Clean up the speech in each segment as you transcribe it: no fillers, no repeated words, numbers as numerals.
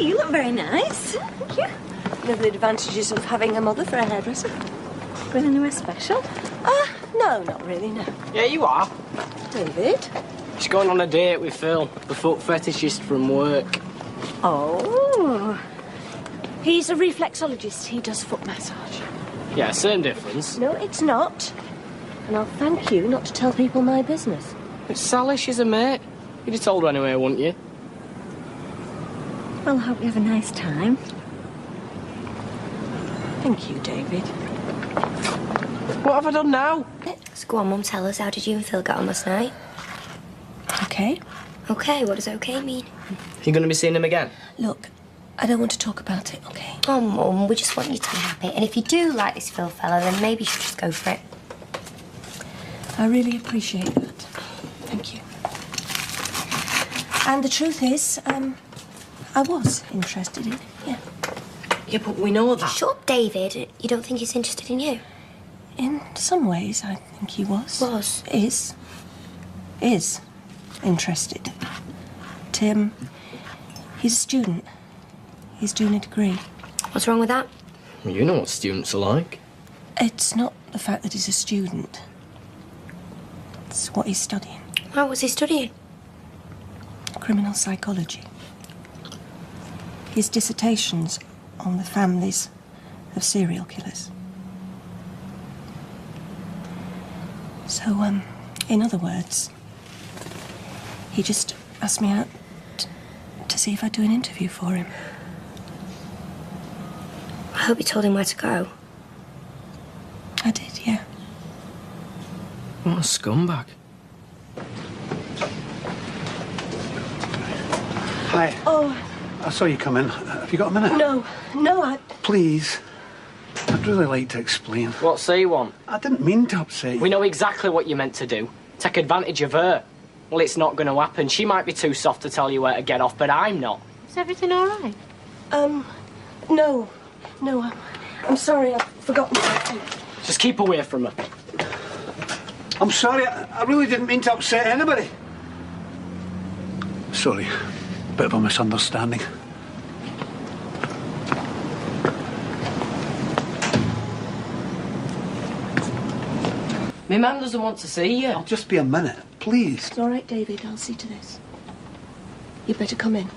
you look very nice. Thank you. One of the advantages of having a mother for a hairdresser. Going anywhere special? No, not really, no. Yeah, you are. David? She's going on a date with Phil, the foot fetishist from work. Oh. He's a reflexologist. He does foot massage. Yeah, same difference. No, it's not. And I'll thank you not to tell people my business. It's Sally, she's a mate. You'd have told her anyway, wouldn't you? Well, I hope you have a nice time. Thank you, David. What have I done now? So go on, Mum, tell us, how did you and Phil get on last night? Okay. Okay, what does okay mean? You going to be seeing him again? Look, I don't want to talk about it, okay? Oh, Mum, we just want you to be happy. And if you do like this Phil fella, then maybe you should just go for it. I really appreciate that. Thank you. And the truth is, I was interested in it, yeah. Yeah, but we know that. Shut up, David. You don't think he's interested in you? In some ways, I think he was. Was? Is interested. Tim, he's a student. He's doing a degree. What's wrong with that? Well, you know what students are like. It's not the fact that he's a student. It's what he's studying. Oh, what's he studying? Criminal psychology. His dissertation's on the families of serial killers. So, in other words, he just asked me out to see if I'd do an interview for him. I hope you told him where to go. I did, yeah. What a scumbag. Hi. Oh. I saw you come in. Have you got a minute? No, Please. I'd really like to explain. What say you want? I didn't mean to upset you. We know exactly what you meant to do. Take advantage of her. Well, it's not going to happen. She might be too soft to tell you where to get off, but I'm not. Is everything all right? No, I'm sorry, I've forgotten something. Just keep away from her. I'm sorry. I really didn't mean to upset anybody. Sorry. Bit of a misunderstanding. My mum doesn't want to see you. I'll just be a minute, please. It's all right, David, I'll see to this. You'd better come in.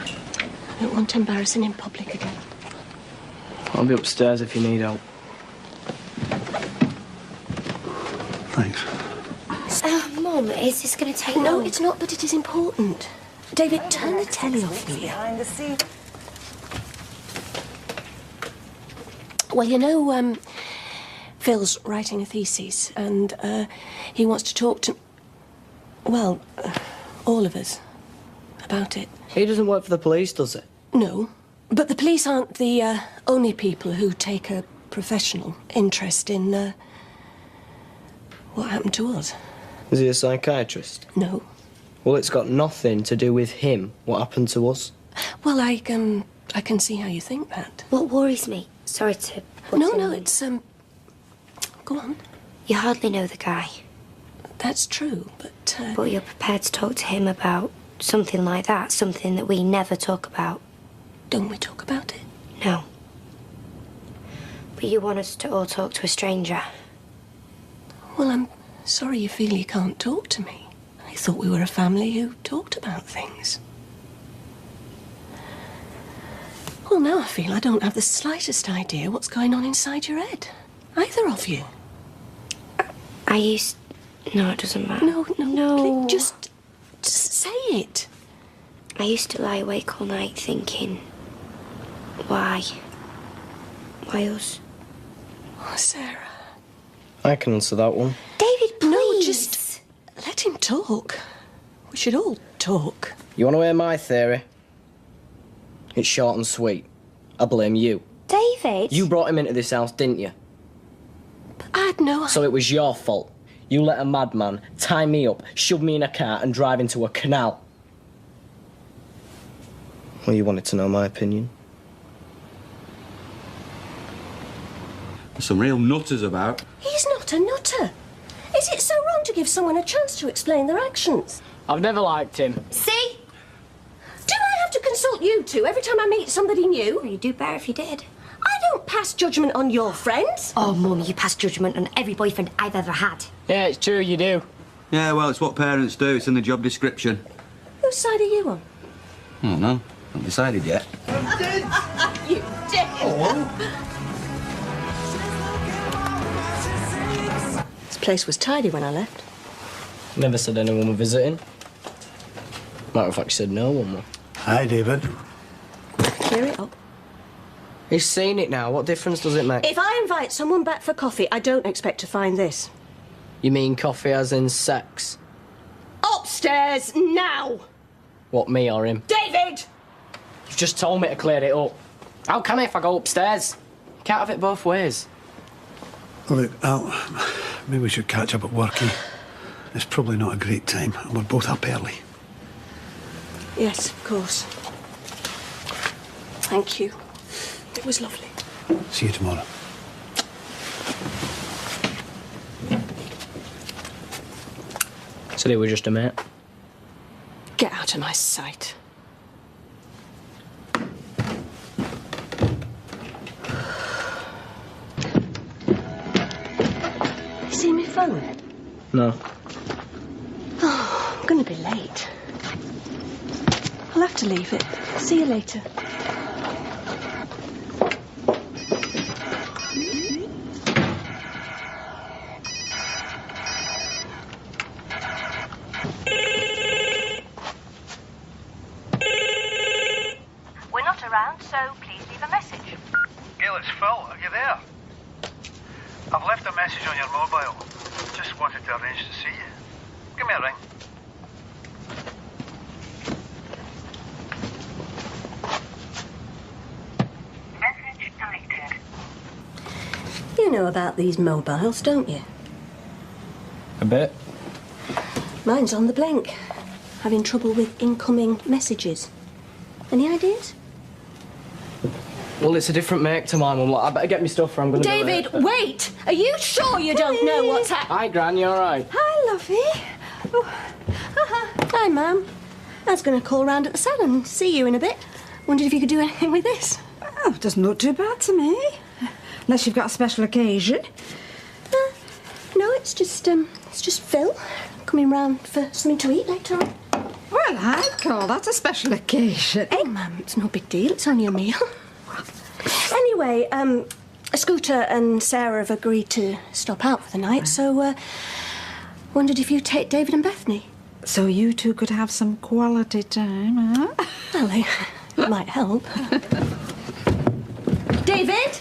I don't want embarrassing in public again. I'll be upstairs if you need help. Thanks. Mum, is this going to take No, long? it's not, but it is important. David, turn the telly off, will you? Behind the scene. Well, you know, Phil's writing a thesis, and he wants to talk to, well, all of us about it. He doesn't work for the police, does he? No, but the police aren't the only people who take a professional interest in what happened to us. Is he a psychiatrist? No. Well, it's got nothing to do with him, what happened to us. Well, I can see how you think that. What worries me? Sorry to... No, it's, go on. You hardly know the guy. That's true, but... But you're prepared to talk to him about something like that, something that we never talk about. Don't we talk about it? No. But you want us to all talk to a stranger. Well, I'm sorry you feel you can't talk to me. I thought we were a family who talked about things. Well, now I feel I don't have the slightest idea what's going on inside your head. Either of you. I used... No, it doesn't matter. No. No. Please, just say it. I used to lie awake all night thinking... Why? Why us? Oh, Sarah. I can answer that one. David, please! No, just let him talk. We should all talk. You want to hear my theory? It's short and sweet. I blame you. David! You brought him into this house, didn't you? But I had no idea. So it was your fault. You let a madman tie me up, shove me in a car and drive into a canal. Well, you wanted to know my opinion. There's some real nutters about. He's not a nutter. Is it so wrong to give someone a chance to explain their actions? I've never liked him. See? Do I have to consult you two every time I meet somebody new? You'd do better if you did. I don't pass judgment on your friends. Oh, Mum, you pass judgment on every boyfriend I've ever had. Yeah, it's true, you do. Yeah, well, it's what parents do. It's in the job description. Whose side are you on? I don't know. Not decided yet. You did. This place was tidy when I left. Never said anyone were visiting. Matter of fact, she said no one were. Hi, David. Clear it up. He's seen it now. What difference does it make? If I invite someone back for coffee, I don't expect to find this. You mean coffee as in sex? Upstairs, now! What, me or him? David! You've just told me to clear it up. How can I if I go upstairs? Can't have it both ways. Look, Al, maybe we should catch up at work. It's probably not a great time. We're both up early. Yes, of course. Thank you. It was lovely. See you tomorrow. Said he was just a mate. Get out of my sight. You see my phone? No. Oh, I'm going to be late. I'll have to leave it. See you later. We're not around, so please leave a message. Gail, it's Phil. Are you there? I've left a message on your mobile. Just wanted to arrange to see you. Give me a ring. Message deleted. You know about these mobiles, don't you? A bit. Mine's on the blink. Having trouble with incoming messages. Any ideas? Well, it's a different make to mine, Mum. I better get my stuff or I'm going to David, wait! Are you sure you don't know what's happening? Hi, Gran, you all right? Hi, lovey. Oh. Hi, Mum. I was going to call round at the salon and see you in a bit. Wondered if you could do anything with this. Oh, it doesn't look too bad to me. Unless you've got a special occasion. No, it's just Phil coming round for something to eat later on. Well, I'd call that a special occasion. Hey, Mum, it's no big deal. It's only a meal. Anyway, Scooter and Sarah have agreed to stop out for the night, so wondered if you'd take David and Bethany. So you two could have some quality time, huh? Well, it might help. David?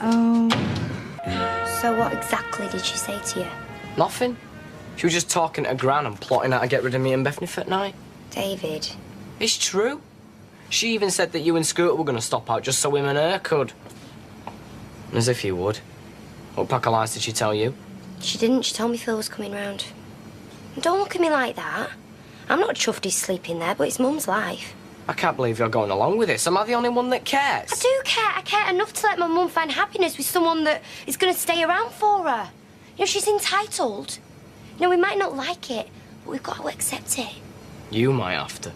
Oh. So what exactly did she say to you? Nothing. She was just talking to Gran and plotting how to get rid of me and Bethany for tonight. David. It's true. She even said that you and Scooter were going to stop out just so him and her could. As if you would. What pack of lies did she tell you? She didn't. She told me Phil was coming round. Don't look at me like that. I'm not chuffed he's sleeping there, but it's Mum's life. I can't believe you're going along with this. Am I the only one that cares? I do care. I care enough to let my mum find happiness with someone that is going to stay around for her. You know, she's entitled. You know, we might not like it, but we've got to accept it. You might have to.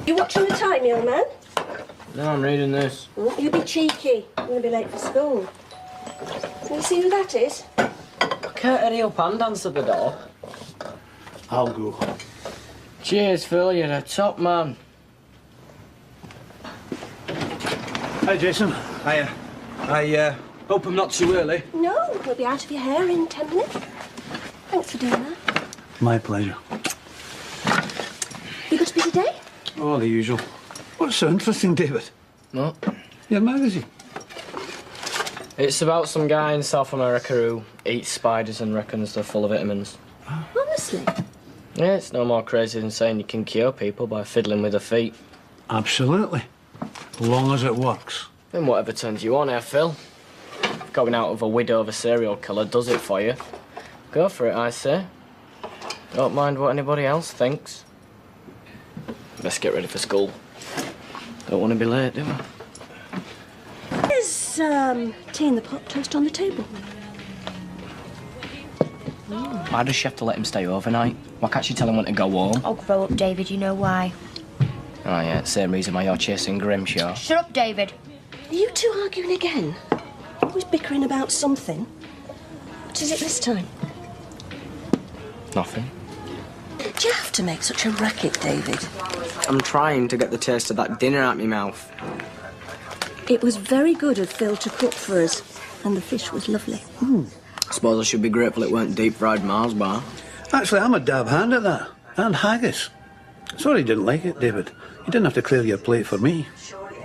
You watching the time, young man? No, I'm reading this. You be cheeky. I'm going to be late for school. Can you see who that is? I can't hurry up and answer the door. I'll go. Cheers, Phil. You're a top man. Hi, Jason. Hiya. I hope I'm not too early. No, we'll be out of your hair in 10 minutes. Thanks for doing that. My pleasure. You got a busy day? Oh, the usual. What's so interesting, David? No. Your magazine. It's about some guy in South America who eats spiders and reckons they're full of vitamins. Honestly? Yeah, it's no more crazy than saying you can cure people by fiddling with their feet. Absolutely. Long as it works. Then whatever turns you on, Phil. If going out with a widow of a serial killer does it for you, go for it, I say. Don't mind what anybody else thinks. Let's get ready for school. Don't want to be late, do I? There's tea in the pot, toast on the table. Why does she have to let him stay overnight? Why can't she tell him when to go home? Oh, grow up, David, you know why. Oh, yeah, same reason why you're chasing Grimshaw. Shut up, David. Are you two arguing again? Always bickering about something. What is it this time? Nothing. Do you have to make such a racket, David? I'm trying to get the taste of that dinner out my mouth. It was very good of Phil to cook for us, and the fish was lovely. I suppose I should be grateful it weren't deep-fried Mars bar. Actually, I'm a dab hand at that. And haggis. Sorry you didn't like it, David. You didn't have to clear your plate for me.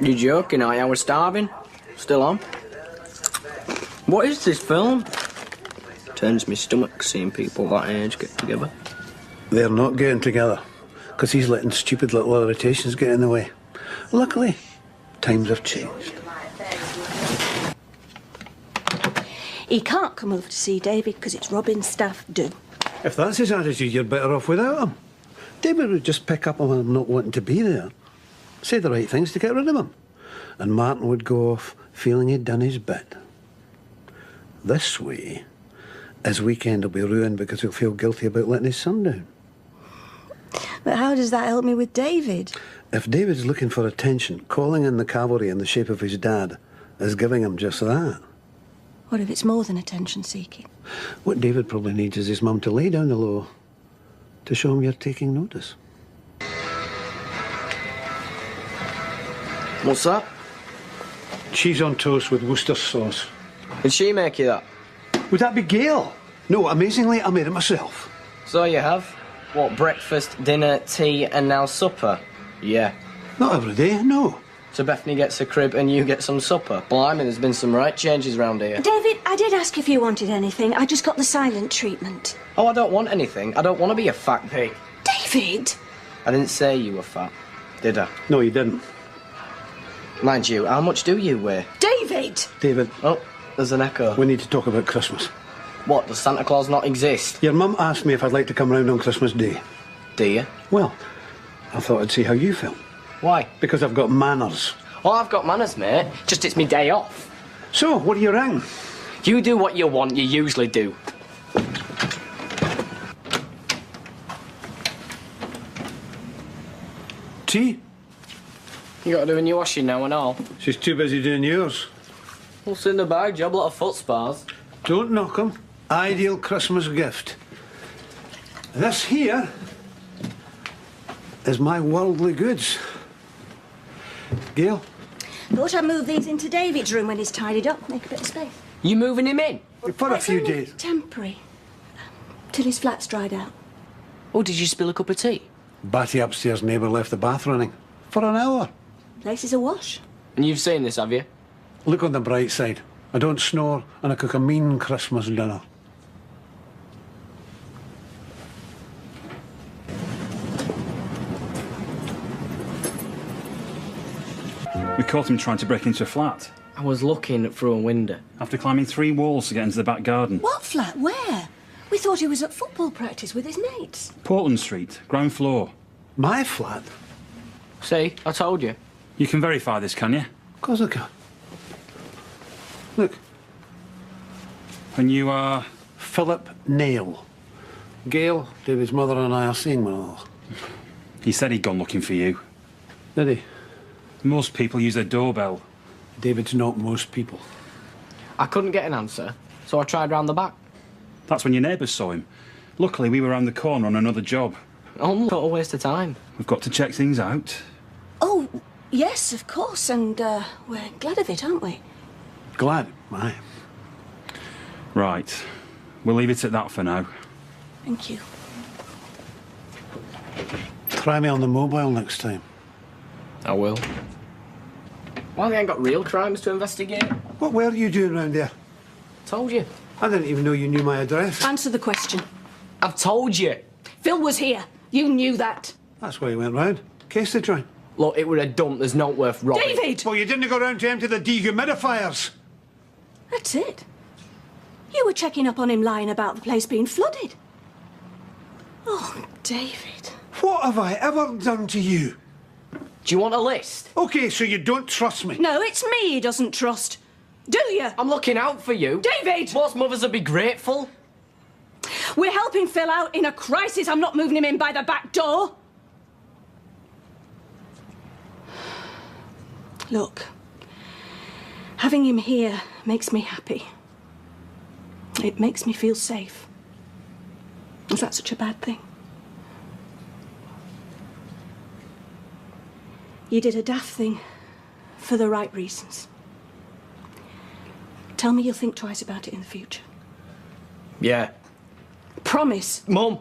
You joking, are you? I was starving. Still on. What is this film? Turns me stomach seeing people that age get together. They're not getting together, because he's letting stupid little irritations get in the way. Luckily, times have changed. He can't come over to see David because it's Robin's staff do. If that's his attitude, you're better off without him. David would just pick up on him not wanting to be there. Say the right things to get rid of him. And Martin would go off feeling he'd done his bit. This way, his weekend will be ruined because he'll feel guilty about letting his son down. But how does that help me with David? If David's looking for attention, calling in the cavalry in the shape of his dad is giving him just that. What if it's more than attention-seeking? What David probably needs is his mum to lay down the law to show him you're taking notice. What's that? Cheese on toast with Worcester sauce. Did she make you that? Would that be Gail? No, amazingly, I made it myself. So you have? What, breakfast, dinner, tea, and now supper? Yeah. Not every day, no. So Bethany gets a crib and you get some supper. Blimey, there's been some right changes round here. David, I did ask if you wanted anything. I just got the silent treatment. Oh, I don't want anything. I don't want to be a fat pig. David! I didn't say you were fat, did I? No, you didn't. Mind you, how much do you weigh? David! David, Oh, there's an echo. we need to talk about Christmas. What, does Santa Claus not exist? Your mum asked me if I'd like to come round on Christmas Day. Do you? Well, I thought I'd see how you feel. Why? Because I've got manners. Oh, I've got manners, mate. Just it's me day off. So, what do you ring? You do what you want, you usually do. Tea? You gotta do a new washing now and all. She's too busy doing yours. What's in the bag, job? A lot of foot spars. Don't knock 'em. Ideal Christmas gift. This here is my worldly goods. Gail? Thought I'd move these into David's room when he's tidied up. Make a bit of space. You moving him in? For a It's few only days. Temporary. Till his flat's dried out. Oh, did you spill a cup of tea? Batty upstairs neighbour left the bath running. For an hour. Place is awash. And you've seen this, have you? Look on the bright side. I don't snore and I cook a mean Christmas dinner. We caught him trying to break into a flat. I was looking through a window. After climbing 3 walls to get into the back garden. What flat? Where? We thought he was at football practice with his mates. Portland Street, ground floor. My flat? See, I told you. You can verify this, can you? Of course I can. Look, And you are... Philip Nail. Gail, David's mother and I are seeing one another. He said he'd gone looking for you. Did he? Most people use their doorbell. David's not most people. I couldn't get an answer, so I tried round the back. That's when your neighbours saw him. Luckily, we were round the corner on another job. Oh, total waste of time. We've got to check things out. Oh, yes, of course, and we're glad of it, aren't we? Glad, aye. Right. We'll leave it at that for now. Thank you. Try me on the mobile next time. I will. Well, they ain't got real crimes to investigate. What were you doing round there? Told you. I didn't even know you knew my address. Answer the question. I've told you. Phil was here. You knew that. That's why you went round. Case to try. Look, it were a dump. There's not worth robbing. David! Well, you didn't go round to empty the dehumidifiers. That's it. You were checking up on him lying about the place being flooded. Oh, David. What have I ever done to you? Do you want a list? OK, so you don't trust me. No, it's me he doesn't trust. Do you? I'm looking out for you. David! Most mothers would be grateful. We're helping Phil out in a crisis. I'm not moving him in by the back door. Look, having him here makes me happy. It makes me feel safe. Is that such a bad thing? You did a daft thing for the right reasons. Tell me you'll think twice about it in the future. Yeah. Promise. Mum,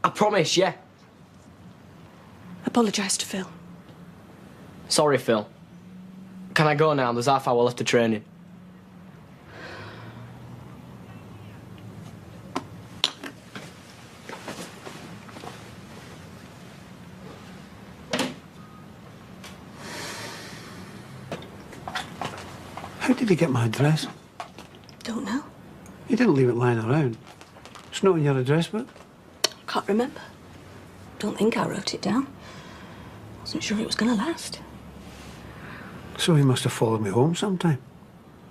I promise, yeah. Apologise to Phil. Sorry, Phil. Can I go now? There's half hour left of training. How did he get my address? Don't know. He didn't leave it lying around. It's not in your address book. Can't remember. Don't think I wrote it down. Wasn't sure it was going to last. So he must have followed me home sometime.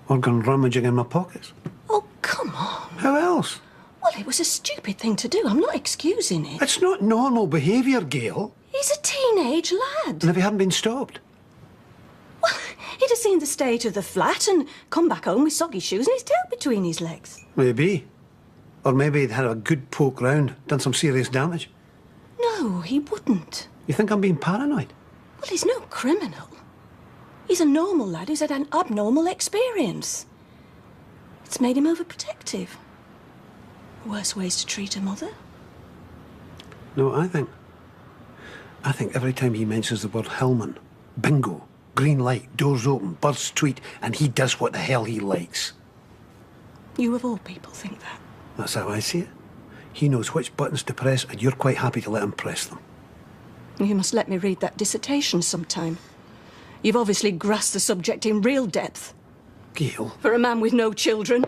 Or gone rummaging in my pockets. Oh, come on. How else? Well, it was a stupid thing to do. I'm not excusing it. It's not normal behaviour, Gail. He's a teenage lad. And if he hadn't been stopped? Well, he'd have seen the state of the flat and come back home with soggy shoes and his tail between his legs. Maybe. Or maybe he'd had a good poke round, done some serious damage. No, he wouldn't. You think I'm being paranoid? Well, he's no criminal. He's a normal lad who's had an abnormal experience. It's made him overprotective. Worse ways to treat a mother. No, I think every time he mentions the word Hillman, bingo, green light, doors open, birds tweet, and he does what the hell he likes. You of all people think that. That's how I see it. He knows which buttons to press, and you're quite happy to let him press them. You must let me read that dissertation sometime. You've obviously grasped the subject in real depth. Gail. For a man with no children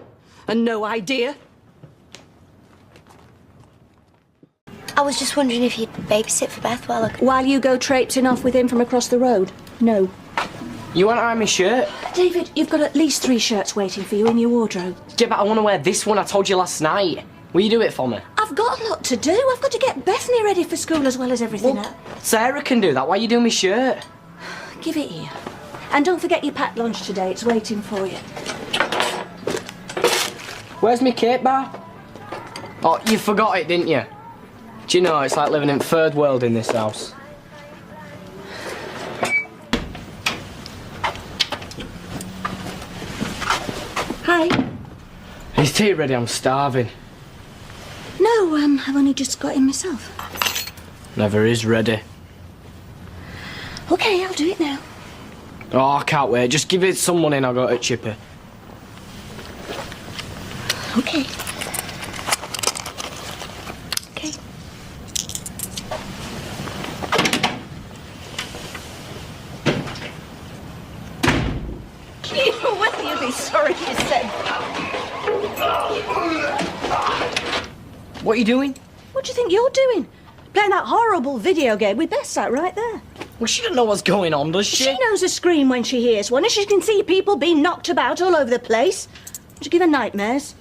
and no idea. I was just wondering if you'd babysit for Beth While you go traipsing off with him from across the road? No. You want to iron my shirt? David, you've got at least 3 shirts waiting for you in your wardrobe. Yeah, but I want to wear this one I told you last night. Will you do it for me? I've got a lot to do. I've got to get Bethany ready for school as well as everything else. Sarah can do that. Why are you doing my shirt? Give it here. And don't forget your packed lunch today. It's waiting for you. Where's my cake bar? Oh, you forgot it, didn't you? Do you know, it's like living in third world in this house. Hi. Is tea ready? I'm starving. No, I've only just got in myself. Never is ready. OK, I'll do it now. Oh, I can't wait. Just give it some money and I'll go to Chippy. OK. OK. Well, you'll be sorry you said. What are you doing? What do you think you're doing? Playing that horrible video game with Beth sat right there. Well, she doesn't know what's going on, does she? She knows a scream when she hears one, and she can see people being knocked about all over the place. Would you give her nightmares?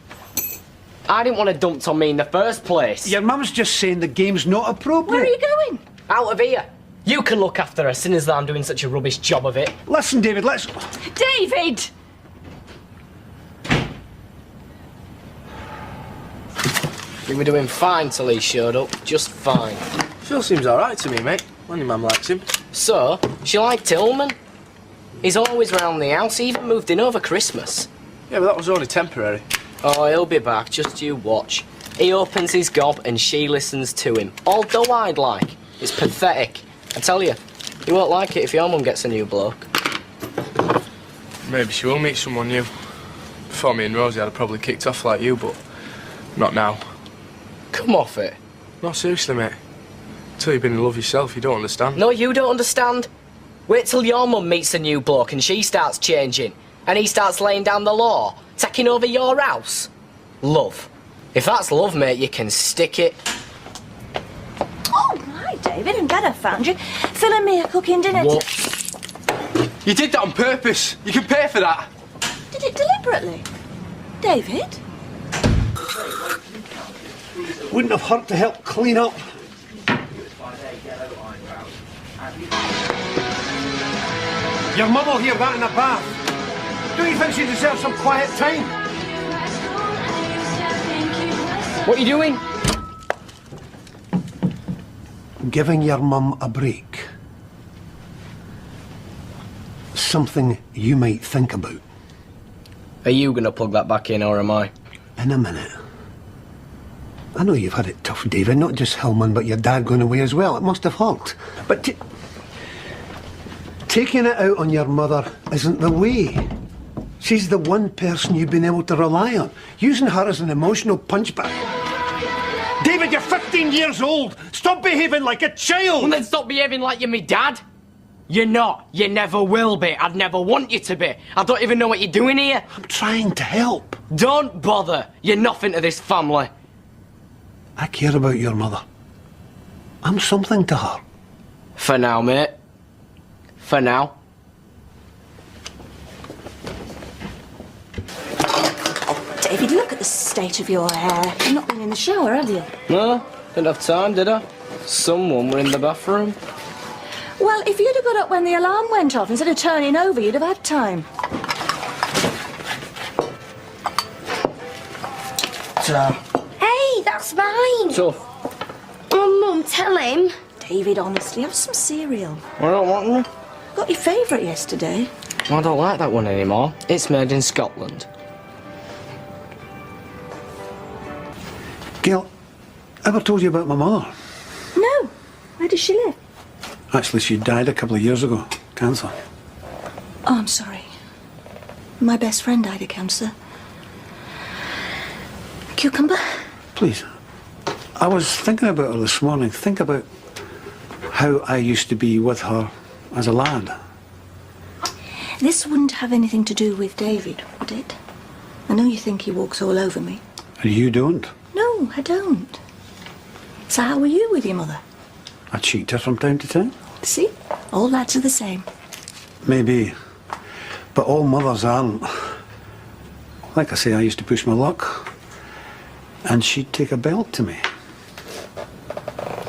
I didn't want it dumped on me in the first place. Your mum's just saying the game's not appropriate. Where are you going? Out of here. You can look after her, seeing as though I'm doing such a rubbish job of it. Listen, David, let's... David! We were doing fine till he showed up. Just fine. Phil seems alright to me, mate. When your mum likes him. So, she liked Hillman. He's always round the house. He even moved in over Christmas. Yeah, but that was only temporary. Oh, he'll be back. Just you watch. He opens his gob and she listens to him. All doe-eyed like. It's pathetic. I tell you, you won't like it if your mum gets a new bloke. Maybe she will meet someone new. Before me and Rosie, I'd have probably kicked off like you, but not now. Come off it. No, seriously, mate. Until you've been in love yourself, you don't understand. No, you don't understand. Wait till your mum meets a new bloke and she starts changing. And he starts laying down the law, taking over your house. Love. If that's love, mate, you can stick it. Oh, hi, David. I'm glad I found you. Phil and me are cooking dinner. What? You did that on purpose. You can pay for that. Did it deliberately? David? Wouldn't have hurt to help clean up. Your mum will hear that in the bath. Don't you think she deserves some quiet time? What are you doing? Giving your mum a break. Something you might think about. Are you going to plug that back in, or am I? In a minute. I know you've had it tough, David, not just Hillman, but your dad going away as well. It must have hurt. But taking it out on your mother isn't the way. She's the one person you've been able to rely on. Using her as an emotional punchbag. David, you're 15 years old. Stop behaving like a child. Well, then stop behaving like you're me dad. You're not. You never will be. I'd never want you to be. I don't even know what you're doing here. I'm trying to help. Don't bother. You're nothing to this family. I care about your mother. I'm something to her. For now, mate. For now. David, look at the state of your hair. You've not been in the shower, have you? No, didn't have time, did I? Someone were in the bathroom. Well, if you'd have got up when the alarm went off instead of turning over, you'd have had time. Hey, that's mine. So, Oh, Mum, tell him. David, honestly, have some cereal. I don't want them. Got your favourite yesterday. I don't like that one anymore. It's made in Scotland. Gail, ever told you about my mother? No. Where does she live? Actually, she died a couple of years ago. Cancer. Oh, I'm sorry. My best friend died of cancer. Cucumber? Please. I was thinking about her this morning. Think about how I used to be with her as a lad. This wouldn't have anything to do with David, would it? I know you think he walks all over me. And you don't. No, I don't. So how were you with your mother? I cheat her from time to time. See? All lads are the same. Maybe. But all mothers aren't. Like I say, I used to push my luck. And she'd take a belt to me.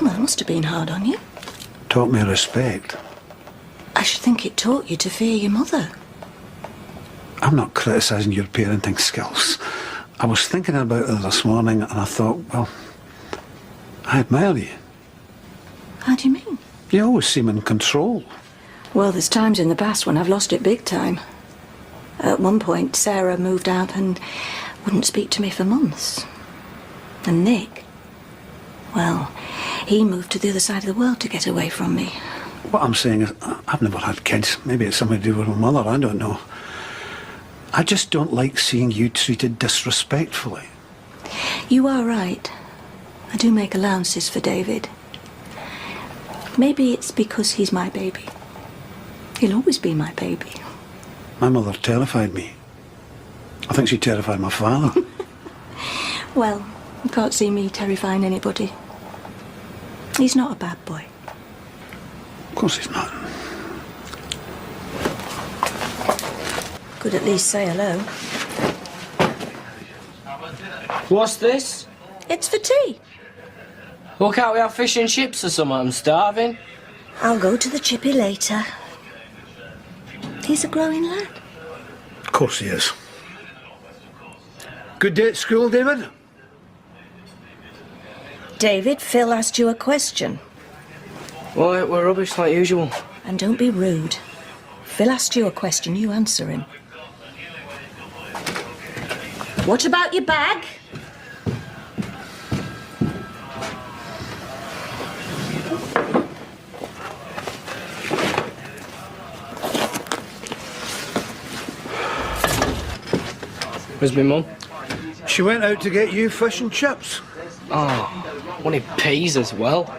Well, that must have been hard on you. Taught me respect. I should think it taught you to fear your mother. I'm not criticising your parenting skills. I was thinking about her this morning and I thought, well, I admire you. How do you mean? You always seem in control. Well, there's times in the past when I've lost it big time. At one point, Sarah moved out and wouldn't speak to me for months. And Nick, well, he moved to the other side of the world to get away from me. What I'm saying is, I've never had kids. Maybe it's something to do with my mother, I don't know. I just don't like seeing you treated disrespectfully. You are right. I do make allowances for David. Maybe it's because he's my baby. He'll always be my baby. My mother terrified me. I think she terrified my father. Well, you can't see me terrifying anybody. He's not a bad boy. Of course he's not. Could at least say hello. What's this? It's for tea. Well, can't we have fish and chips or something? I'm starving. I'll go to the chippy later. He's a growing lad. Of course he is. Good day at school, David? David, Phil asked you a question. Well, we're rubbish like usual. And don't be rude. Phil asked you a question, you answer him. What about your bag? Where's my mum? She went out to get you fish and chips. Oh, wanted peas as well.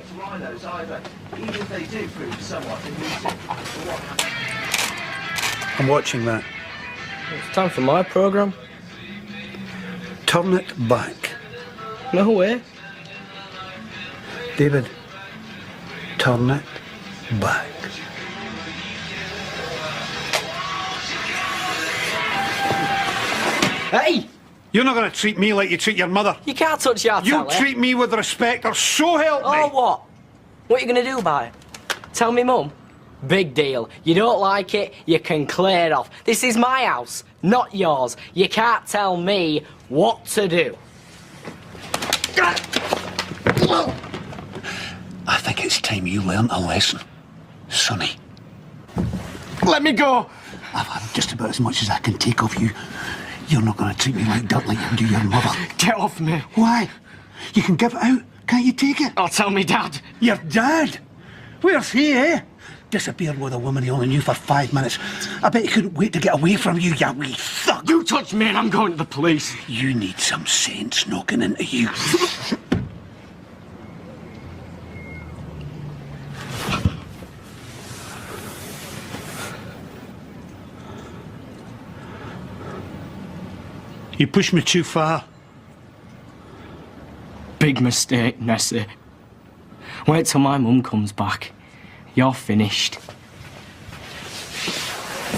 I'm watching that. It's time for my programme. Turn it back. No way. David, turn it back. Hey! You're not going to treat me like you treat your mother. You can't touch your You telly. treat me with respect, or so help me. Oh, what? What are you going to do about it? Tell me, Mum? Big deal. You don't like it, you can clear off. This is my house, not yours. You can't tell me what to do. I think it's time you learnt a lesson, Sonny. Let me go. I've had just about as much as I can take of you. You're not going to treat me like dirt like you do your mother. Get off me. Why? You can give it out. Can't you take it? I'll tell me dad. Your dad? Where's he, eh? Disappeared with a woman he only knew for 5 minutes. I bet he couldn't wait to get away from you, you wee thug. You touch me and I'm going to the police. You need some sense knocking into you. You pushed me too far. Big mistake, Nessie. Wait till my mum comes back. You're finished.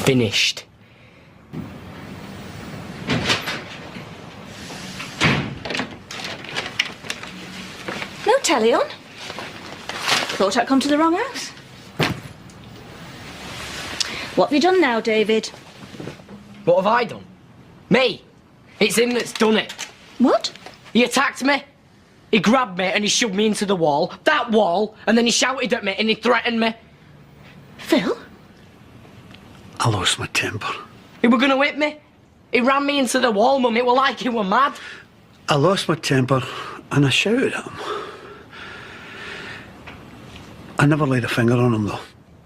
Finished. No telly on. Thought I'd come to the wrong house. What have you done now, David? What have I done? Me? It's him that's done it. What? He attacked me. He grabbed me and he shoved me into the wall. That wall. And then he shouted at me and he threatened me. Phil? I lost my temper. He were gonna whip me. He ran me into the wall, Mum. It were like he were mad. I lost my temper and I shouted at him. I never laid a finger on him, though.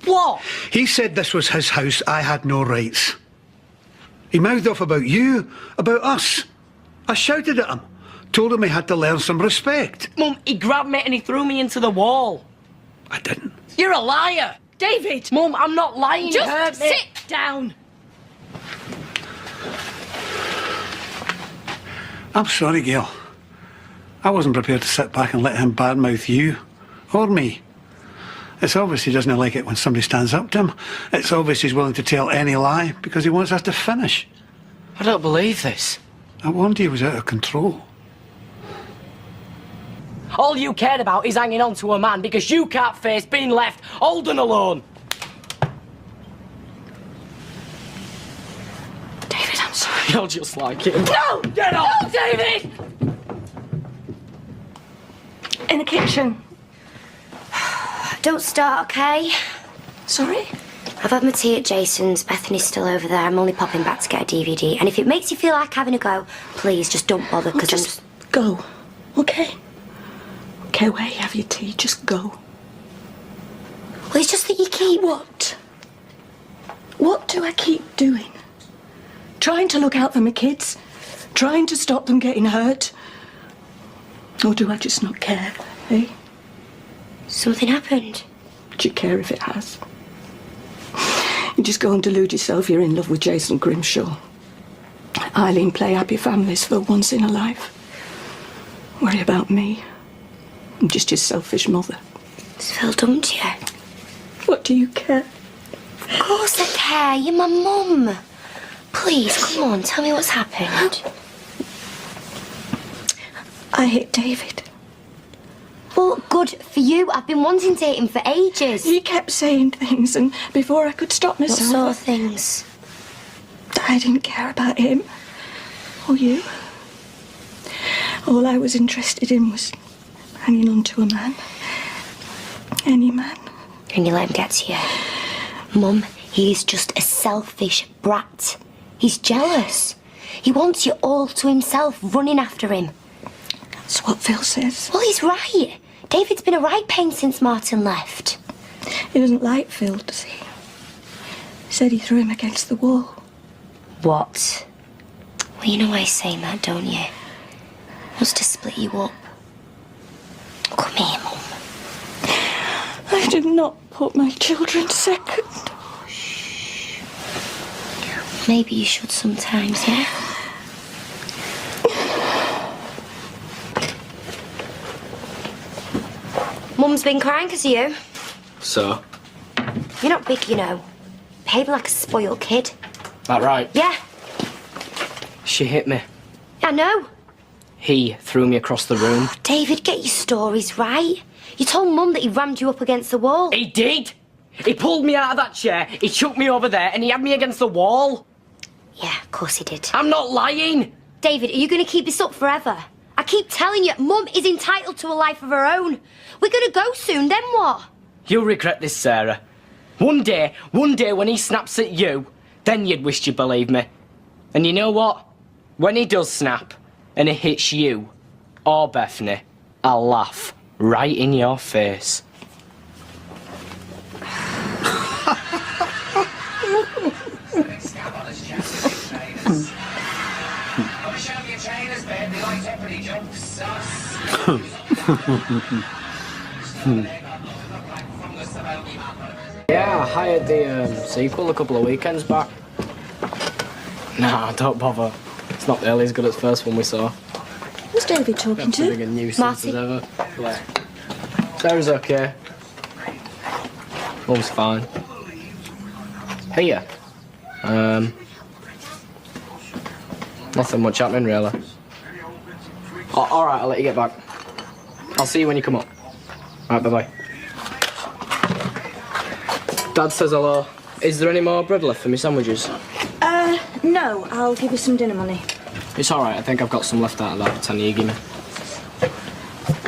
What? He said this was his house, I had no rights. He mouthed off about you, about us. I shouted at him, told him he had to learn some respect. Mum, he grabbed me and he threw me into the wall. I didn't. You're a liar. David! Mum, I'm not lying. Just Hurt me. sit down. I'm sorry, Gail. I wasn't prepared to sit back and let him badmouth you or me. It's obvious he doesn't like it when somebody stands up to him. It's obvious he's willing to tell any lie because he wants us to finish. I don't believe this. I warned you he was out of control. All you cared about is hanging on to a man because you can't face being left old and alone. David, I'm sorry. You're just like him. No! Get off! No, David! In the kitchen. Don't start, okay? Sorry? I've had my tea at Jason's. Bethany's still over there. I'm only popping back to get a DVD. And if it makes you feel like having a go, please just don't bother, because I'm just... Go, okay? Okay, where you have your tea, just go. Well, it's just that you keep... What? What do I keep doing? Trying to look out for my kids? Trying to stop them getting hurt? Or do I just not care, eh? Something happened. Do you care if it has? You just go and delude yourself you're in love with Jason Grimshaw. Eileen play happy families for once in a life. Worry about me. I'm just your selfish mother. Has Phil dumped you? What do you care? Of course I care. You're my mum. Please, come on, tell me what's happened. I hit David. Well, good for you. I've been wanting to hit him for ages. He kept saying things, and before I could stop myself... What sort of things? I didn't care about him. Or you. All I was interested in was hanging on to a man. Any man. And you let him get to you. Mum, he's just a selfish brat. He's jealous. He wants you all to himself, running after him. That's what Phil says. Well, he's right. David's been a right pain since Martin left. He doesn't like Phil, does he? He said he threw him against the wall. What? Well, you know why he's saying that, don't you? He wants to split you up. Come here, Mum. I did not put my children second. Shh. Maybe you should sometimes, yeah? Mum's been crying because of you. So? You're not big, you know. Behaving like a spoiled kid. That right? Yeah. She hit me. I know. He threw me across the room. David, get your stories right. You told Mum that he rammed you up against the wall. He did! He pulled me out of that chair, he chucked me over there, and he had me against the wall. Yeah, of course he did. I'm not lying! David, are you going to keep this up forever? I keep telling you, Mum is entitled to a life of her own. We're going to go soon, then what? You'll regret this, Sarah. One day when he snaps at you, then you'd wish you believed me. And you know what? When he does snap, and it hits you, or Bethany, I'll laugh right in your face. Yeah, I hired the sequel a couple of weekends back. Nah, don't bother. It's not nearly as good as the first one we saw. Who's David talking That's as big to? a nuisance as ever. Yeah. Sarah's okay. Mum's fine. Here. Nothing much happening, really. Oh, alright, I'll let you get back. I'll see you when you come up. Alright, bye-bye. Dad says hello. Is there any more bread left for me sandwiches? No, I'll give you some dinner money. It's alright, I think I've got some left out of that 10 you give me.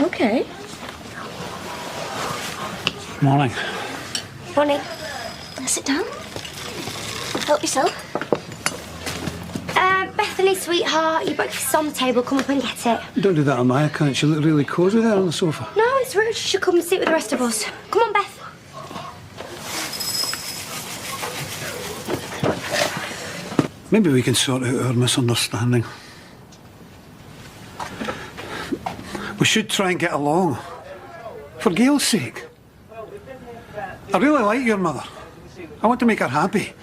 Okay. Morning. Morning. Sit down. Help yourself. Bethany, sweetheart, your breakfast's on the table. Come up and get it. Don't do that on my account. You look really cosy there on the sofa. No, it's rude. You should come and sit with the rest of us. Come on, Beth. Maybe we can sort out our misunderstanding. We should try and get along. For Gail's sake. I really like your mother. I want to make her happy.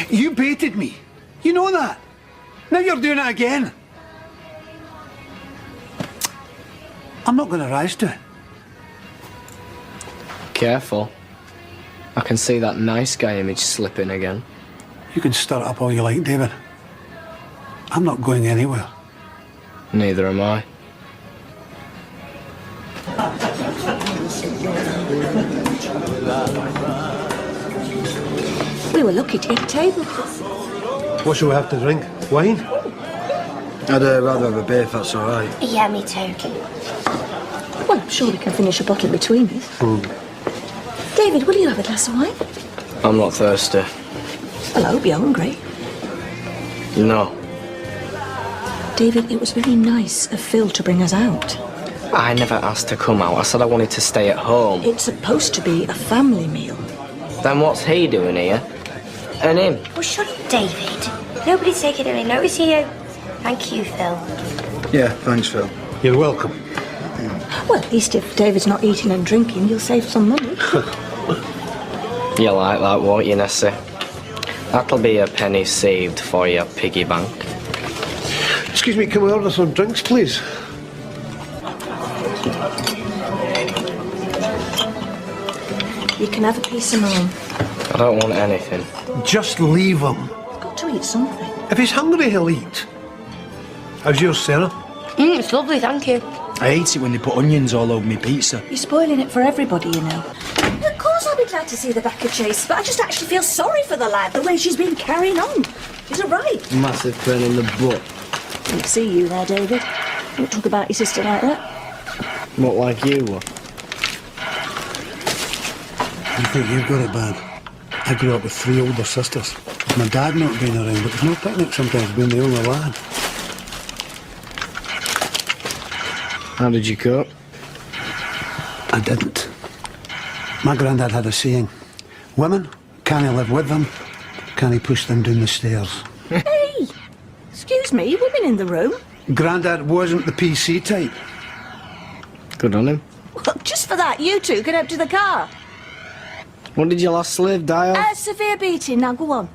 You baited me. You know that. Now you're doing it again. I'm not going to rise to it. Careful. I can see that nice guy image slipping again. You can stir it up all you like, David. I'm not going anywhere. Neither am I. We were lucky to get a table. What shall we have to drink? Wine? I'd rather have a beer if that's all right. Yeah, me too. Well, I'm sure we can finish a bottle between us. David, will you have a glass of wine? I'm not thirsty. Well, I hope you're hungry. No. David, it was very nice of Phil to bring us out. I never asked to come out. I said I wanted to stay at home. It's supposed to be a family meal. Then what's he doing here? And him? Well, shut up, David. Nobody's taking any notice of you. Thank you, Phil. Yeah, thanks, Phil. You're welcome. Well, at least if David's not eating and drinking, you'll save some money. You like that, won't you, Nessie? That'll be a penny saved for your piggy bank. Excuse me, can we order some drinks, please? You can have a piece of mine. I don't want anything. Just leave him. He's got to eat something. If he's hungry, he'll eat. How's yours, Sarah? It's lovely, thank you. I hate it when they put onions all over me pizza. You're spoiling it for everybody, you know. Of course I'll be glad to see the back of Chase, but I just actually feel sorry for the lad, the way she's been carrying on. Is it right? Massive pain in the butt. Didn't see you there, David. Don't talk about your sister like that. Not like you were. You think you've got it bad? I grew up with 3 older sisters. My dad not being around, but there's no picnic sometimes being the only lad. How did you cope? I didn't. My granddad had a saying, women, can he live with them, can he push them down the stairs? Hey! Excuse me, women in the room? Granddad wasn't the PC type. Good on him. Well, just for that, you two can empty the car. What did your last slave die of? A severe beating, now go on.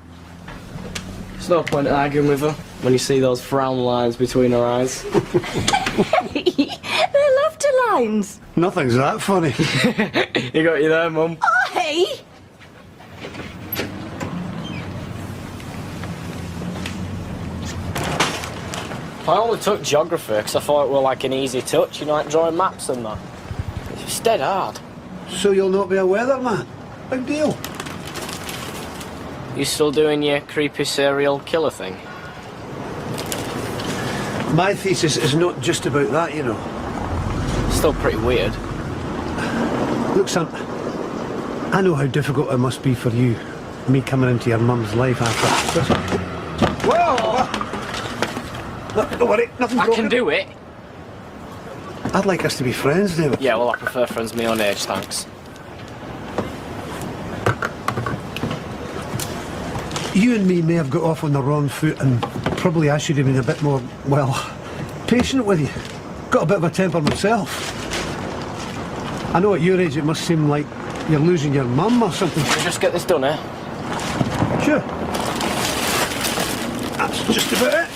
There's no point in arguing with her when you see those frown lines between her eyes. Hey, they're laughter lines. Nothing's that funny. You got you there, Mum. Oh, hey! I only took geography because I thought it were like an easy touch, you know, like drawing maps and that. It's dead hard. So you'll not be a weatherman? Big deal. You still doing your creepy serial killer thing? My thesis is not just about that, you know. Still pretty weird. Look, son, I know how difficult it must be for you, me coming into your mum's life after... Whoa! Look, don't worry, nothing broken. I can do it. I'd like us to be friends, David. Yeah, well, I prefer friends my own age, thanks. You and me may have got off on the wrong foot, and probably I should have been a bit more, well, patient with you. Got a bit of a temper myself. I know at your age it must seem like you're losing your mum or something. Can we just get this done, eh? Sure. That's just about it.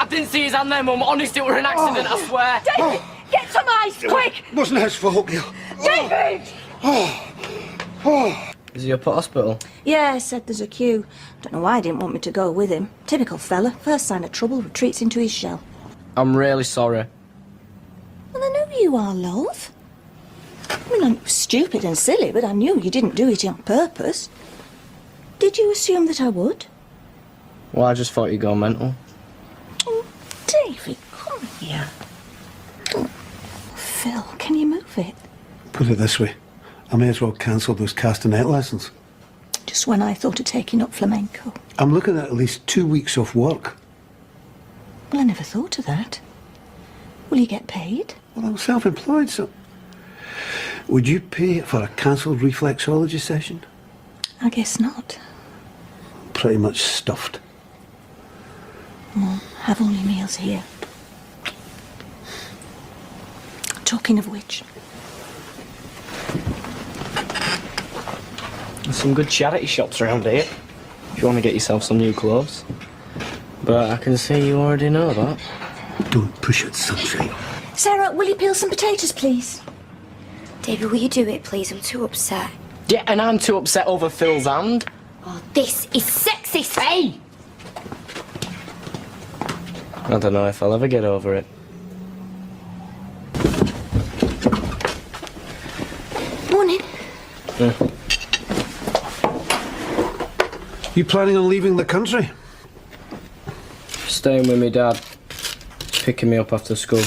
I didn't see his hand there, Mum. Honest, it were an accident, I swear. David, get some ice, quick! It wasn't his fault, Gail. David! Is he up at hospital? Yeah, said there's a queue. Don't know why he didn't want me to go with him. Typical fella. First sign of trouble, retreats into his shell. I'm really sorry. Well, I know you are, love. I mean, I'm stupid and silly, but I knew you didn't do it on purpose. Did you assume that I would? Well, I just thought you'd go mental. Oh, David, come here. Oh, Phil, can you move it? Put it this way. I may as well cancel those castanet lessons. Just when I thought of taking up flamenco. I'm looking at least 2 weeks off work. Well, I never thought of that. Will you get paid? Well, I'm self-employed, so... Would you pay for a cancelled reflexology session? I guess not. Pretty much stuffed. Well, have all your meals here. Talking of which... There's some good charity shops around here, if you want to get yourself some new clothes. But I can see you already know that. Don't push it, Sunshine. Sarah, will you peel some potatoes, please? David, will you do it, please? I'm too upset. Yeah, and I'm too upset over Phil's hand. Oh, this is sexist. Hey! I don't know if I'll ever get over it. Morning. You planning on leaving the country? Staying with me dad. Picking me up after school.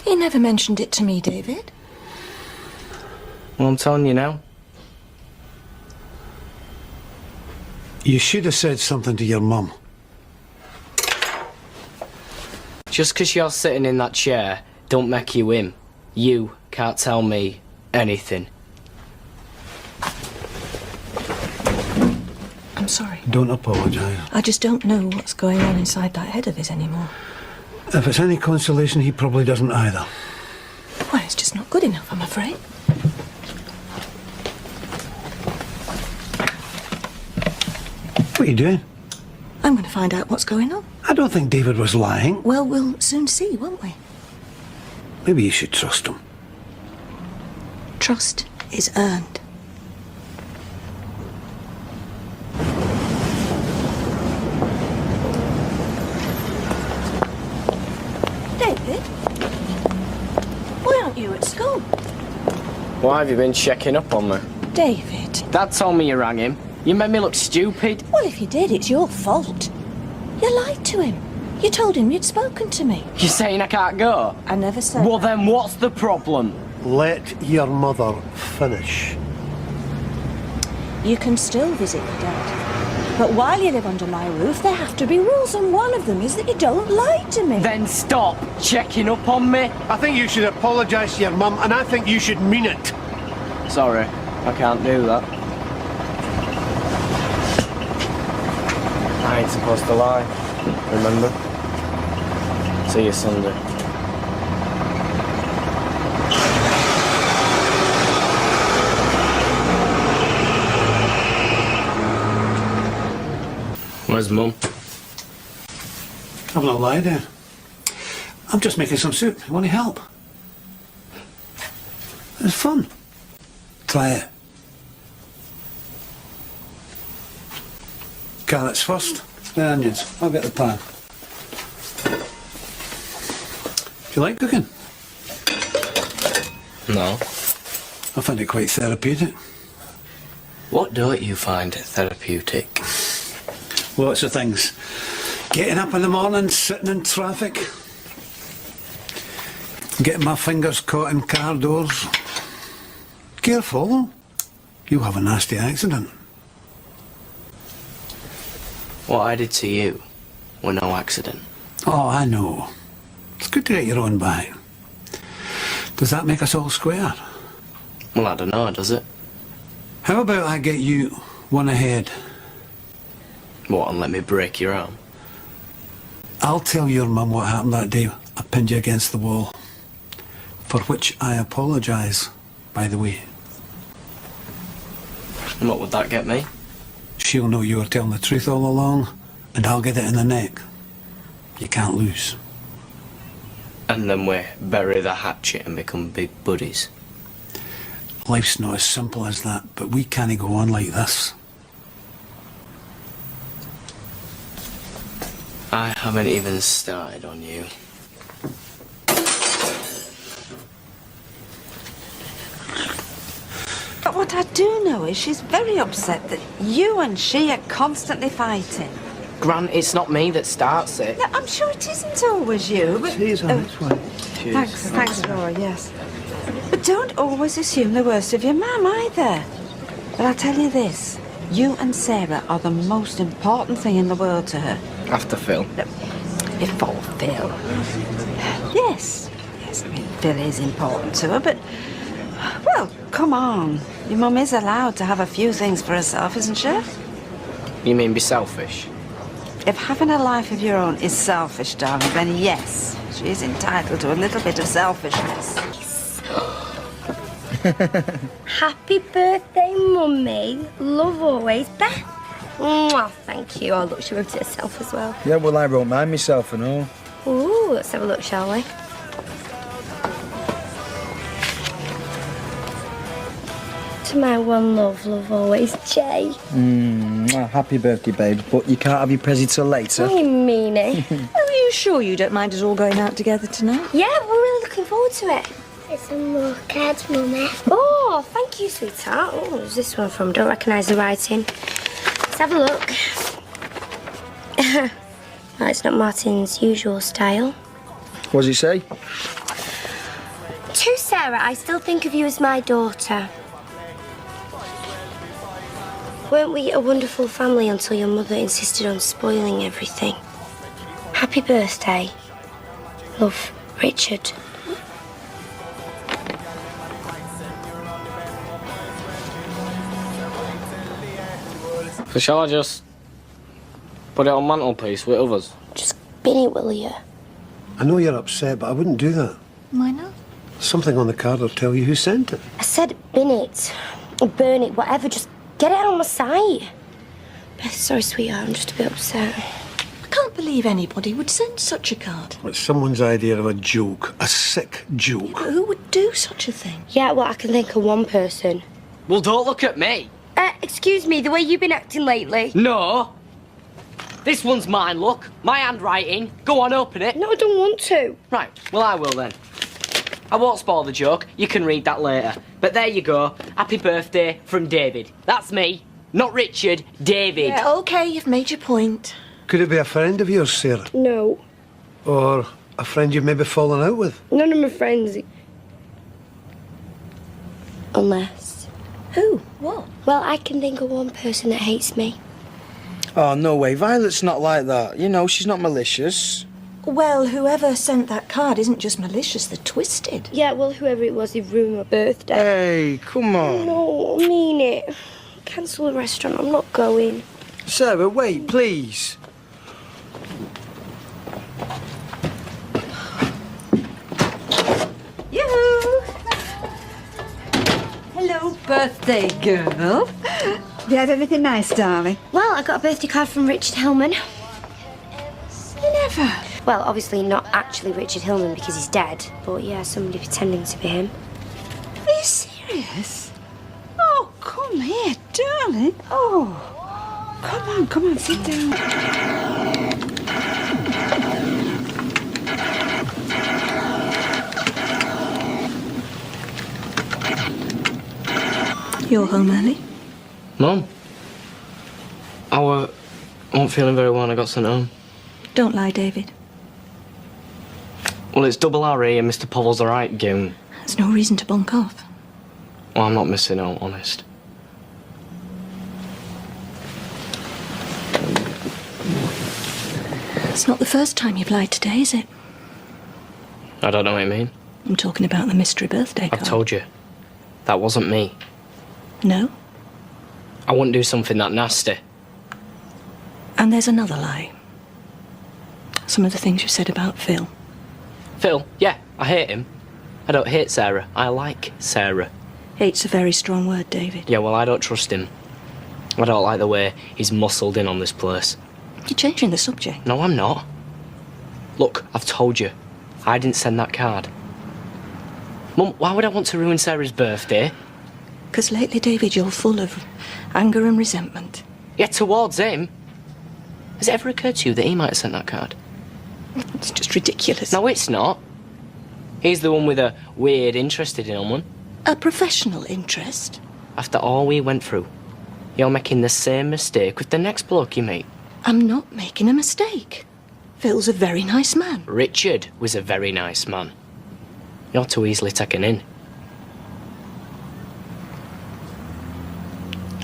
He never mentioned it to me, David. Well, I'm telling you now. You should have said something to your mum. Just 'cause you're sitting in that chair, don't make you him. You can't tell me anything. I'm sorry. Don't apologise. I just don't know what's going on inside that head of his anymore. If it's any consolation, he probably doesn't either. Well, it's just not good enough, I'm afraid. What are you doing? I'm going to find out what's going on. I don't think David was lying. Well, we'll soon see, won't we? Maybe you should trust him. Trust is earned. David? Why aren't you at school? Why have you been checking up on me? David. Dad told me you rang him. You made me look stupid. Well, if you did, it's your fault. You lied to him. You told him you'd spoken to me. You're saying I can't go? I never said Well, that. then what's the problem? Let your mother finish. You can still visit your dad. But while you live under my roof, there have to be rules, and one of them is that you don't lie to me. Then stop checking up on me. I think you should apologise to your mum, and I think you should mean it. Sorry, I can't do that. I ain't supposed to lie, remember? See you Sunday. Where's Mum? I've not lied, I'm just making some soup. You want any help? It's fun. Try it. Carrots first, then onions. I'll get the pan. Do you like cooking? No. I find it quite therapeutic. What don't you find therapeutic? Lots of things. Getting up in the morning, sitting in traffic. Getting my fingers caught in car doors. Careful, you'll have a nasty accident. What I did to you were no accident. Oh, I know. It's good to get your own back. Does that make us all square? Well, I don't know, does it? How about I get you one ahead? What, and let me break your arm? I'll tell your mum what happened that day I pinned you against the wall. For which I apologise, by the way. And what would that get me? She'll know you were telling the truth all along, and I'll get it in the neck. You can't lose. And then we bury the hatchet and become big buddies. Life's not as simple as that, but we can't go on like this. I haven't even started on you. But what I do know is she's very upset that you and she are constantly fighting. Grant, it's not me that starts it. No, I'm sure it isn't always you, but... Cheers on this one. Thanks, Laura, yes. But don't always assume the worst of your mum either. But I'll tell you this, you and Sarah are the most important thing in the world to her. After Phil. No, before Phil. Yes, I mean, Phil is important to her, but... Well, come on. Your mum is allowed to have a few things for herself, isn't she? You mean be selfish? If having a life of your own is selfish, darling, then yes, she is entitled to a little bit of selfishness. Happy birthday, Mummy. Love always, Beth. Mwah, thank you. Oh, look, she wrote it herself as well. Yeah, well, I wrote mine myself and all. Ooh, let's have a look, shall we? To my one love always, Jay. Happy birthday, babe. But you can't have your present till later. Oh, you meanie. Are you sure you don't mind us all going out together tonight? Yeah, we're really looking forward to it. It's a more cards, Mummy. Oh, thank you, sweetheart. Oh, where's this one from? Don't recognise the writing. Let's have a look. Well, it's not Martin's usual style. What does it say? To Sarah, I still think of you as my daughter. Weren't we a wonderful family until your mother insisted on spoiling everything? Happy birthday. Love, Richard. So shall I just put it on mantelpiece with others? Just bin it, will you? I know you're upset, but I wouldn't do that. Why not? Something on the card will tell you who sent it. I said bin it, or burn it, whatever, just get it out of my sight. Beth, sorry, sweetheart, I'm just a bit upset. I can't believe anybody would send such a card. It's someone's idea of a joke, a sick joke. Who would do such a thing? Yeah, well, I can think of one person. Well, don't look at me. Excuse me, the way you've been acting lately. No. This one's mine, look. My handwriting. Go on, open it. No, I don't want to. Right, well, I will then. I won't spoil the joke. You can read that later. But there you go. Happy birthday from David. That's me. Not Richard, David. Yeah, OK, you've made your point. Could it be a friend of yours, Sarah? No. Or a friend you've maybe fallen out with? None of my friends. Unless... Who? What? Well, I can think of one person that hates me. Oh, no way. Violet's not like that. You know, she's not malicious. Well, whoever sent that card isn't just malicious, they're twisted. Yeah, well, whoever it was, they ruined my birthday. Hey, come on. No, I mean it. Cancel the restaurant, I'm not going. Sarah, wait, please. Yoo-hoo! Hello, birthday girl. Have you had anything nice, darling? Well, I got a birthday card from Richard Hillman. Never. Well, obviously not actually Richard Hillman because he's dead, but yeah, somebody pretending to be him. Are you serious? Alice? Oh, come here, darling. Oh, come on, sit down. You're home early? Mum, I wasn't feeling very well and I got sent home. Don't lie, David. Well, it's double RE and Mr. Povell's all right, goon. There's no reason to bunk off. Well, I'm not missing out, honest. It's not the first time you've lied today, is it? I don't know what you mean. I'm talking about the mystery birthday card. I've told you. That wasn't me. No? I wouldn't do something that nasty. And there's another lie. Some of the things you said about Phil. Phil, yeah, I hate him. I don't hate Sarah. I like Sarah. Hate's a very strong word, David. Yeah, well, I don't trust him. I don't like the way he's muscled in on this place. You're changing the subject. No, I'm not. Look, I've told you. I didn't send that card. Mum, why would I want to ruin Sarah's birthday? Because lately, David, you're full of anger and resentment. Yeah, towards him. Has it ever occurred to you that he might have sent that card? It's just ridiculous. No, it's not. He's the one with a weird interest in someone. A professional interest? After all we went through, you're making the same mistake with the next bloke you meet. I'm not making a mistake. Phil's a very nice man. Richard was a very nice man. You're too easily taken in.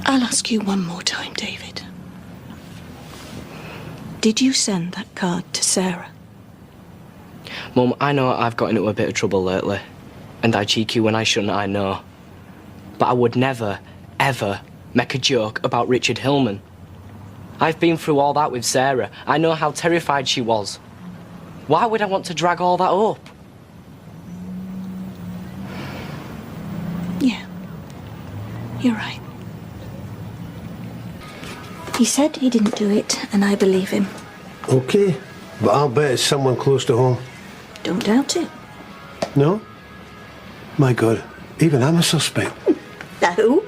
I'll ask you one more time, David. Did you send that card to Sarah? Mum, I know I've got into a bit of trouble lately, and I cheek you when I shouldn't, I know. But I would never, ever make a joke about Richard Hillman. I've been through all that with Sarah. I know how terrified she was. Why would I want to drag all that up? Yeah, you're right. He said he didn't do it, and I believe him. Okay, but I'll bet it's someone close to home. Don't doubt it. No? My God, even I'm a suspect. No,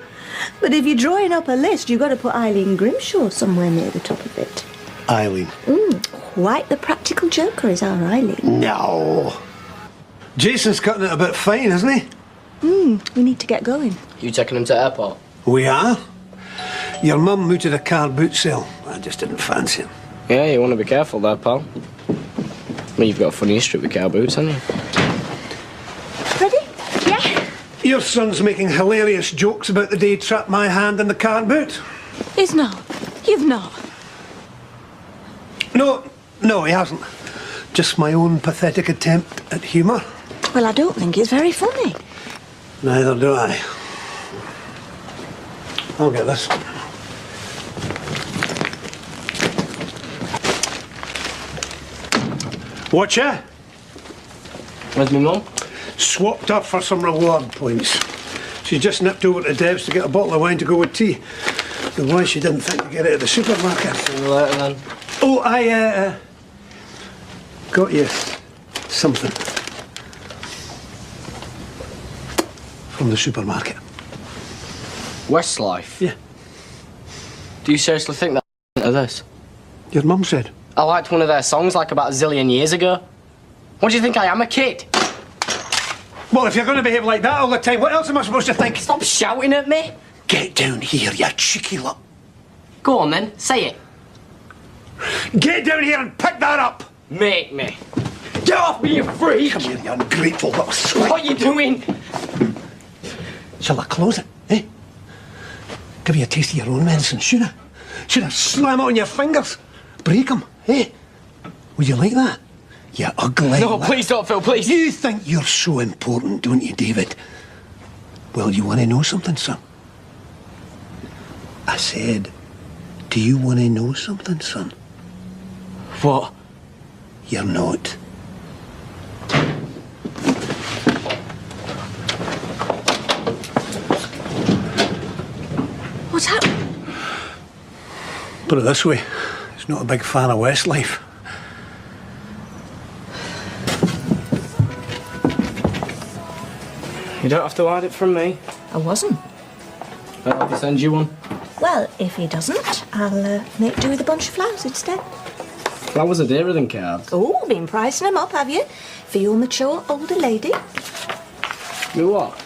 but if you're drawing up a list, you've got to put Eileen Grimshaw somewhere near the top of it. Eileen. Quite the practical joker is our Eileen. No. Jason's cutting it a bit fine, isn't he? We need to get going. You taking him to airport? We are. Your mum mooted a car boot sale. I just didn't fancy it. Yeah, you want to be careful there, pal. I mean, you've got a funny history with car boots, haven't you? Ready? Yeah. Your son's making hilarious jokes about the day he trapped my hand in the car boot. He's not. You've not. No, he hasn't. Just my own pathetic attempt at humour. Well, I don't think it's very funny. Neither do I. I'll get this. Watch her. Where's my mum? Swapped up for some reward points. She just nipped over to Deb's to get a bottle of wine to go with tea. The why she didn't think to get it at the supermarket. See you later, then. Oh, I got you something from the supermarket. Westlife? Yeah. Do you seriously think that of this? Your mum said. I liked one of their songs like about a zillion years ago. What do you think I am, a kid? Well, if you're going to behave like that all the time, what else am I supposed to think? Stop shouting at me. Get down here, you cheeky lot. Go on then, say it. Get down here and pick that up! Make me. Get off me, you freak! Come here, you ungrateful little swine. What are you doing? Shall I close it, eh? Give you a taste of your own medicine, should I? Should I slam it on your fingers? Break them, eh? Would you like that? You ugly No, lot. please don't, Phil, please. You think you're so important, don't you, David? Well, you want to know something, son? I said, do you want to know something, son? What? You're not. What's happened? Put it this way, he's not a big fan of Westlife. You don't have to hide it from me. I wasn't. I'll have to send you one. Well, if he doesn't, I'll make do with a bunch of flowers instead. Flowers are dearer than cards. Oh, been pricing them up, have you? For your mature older lady? Me what?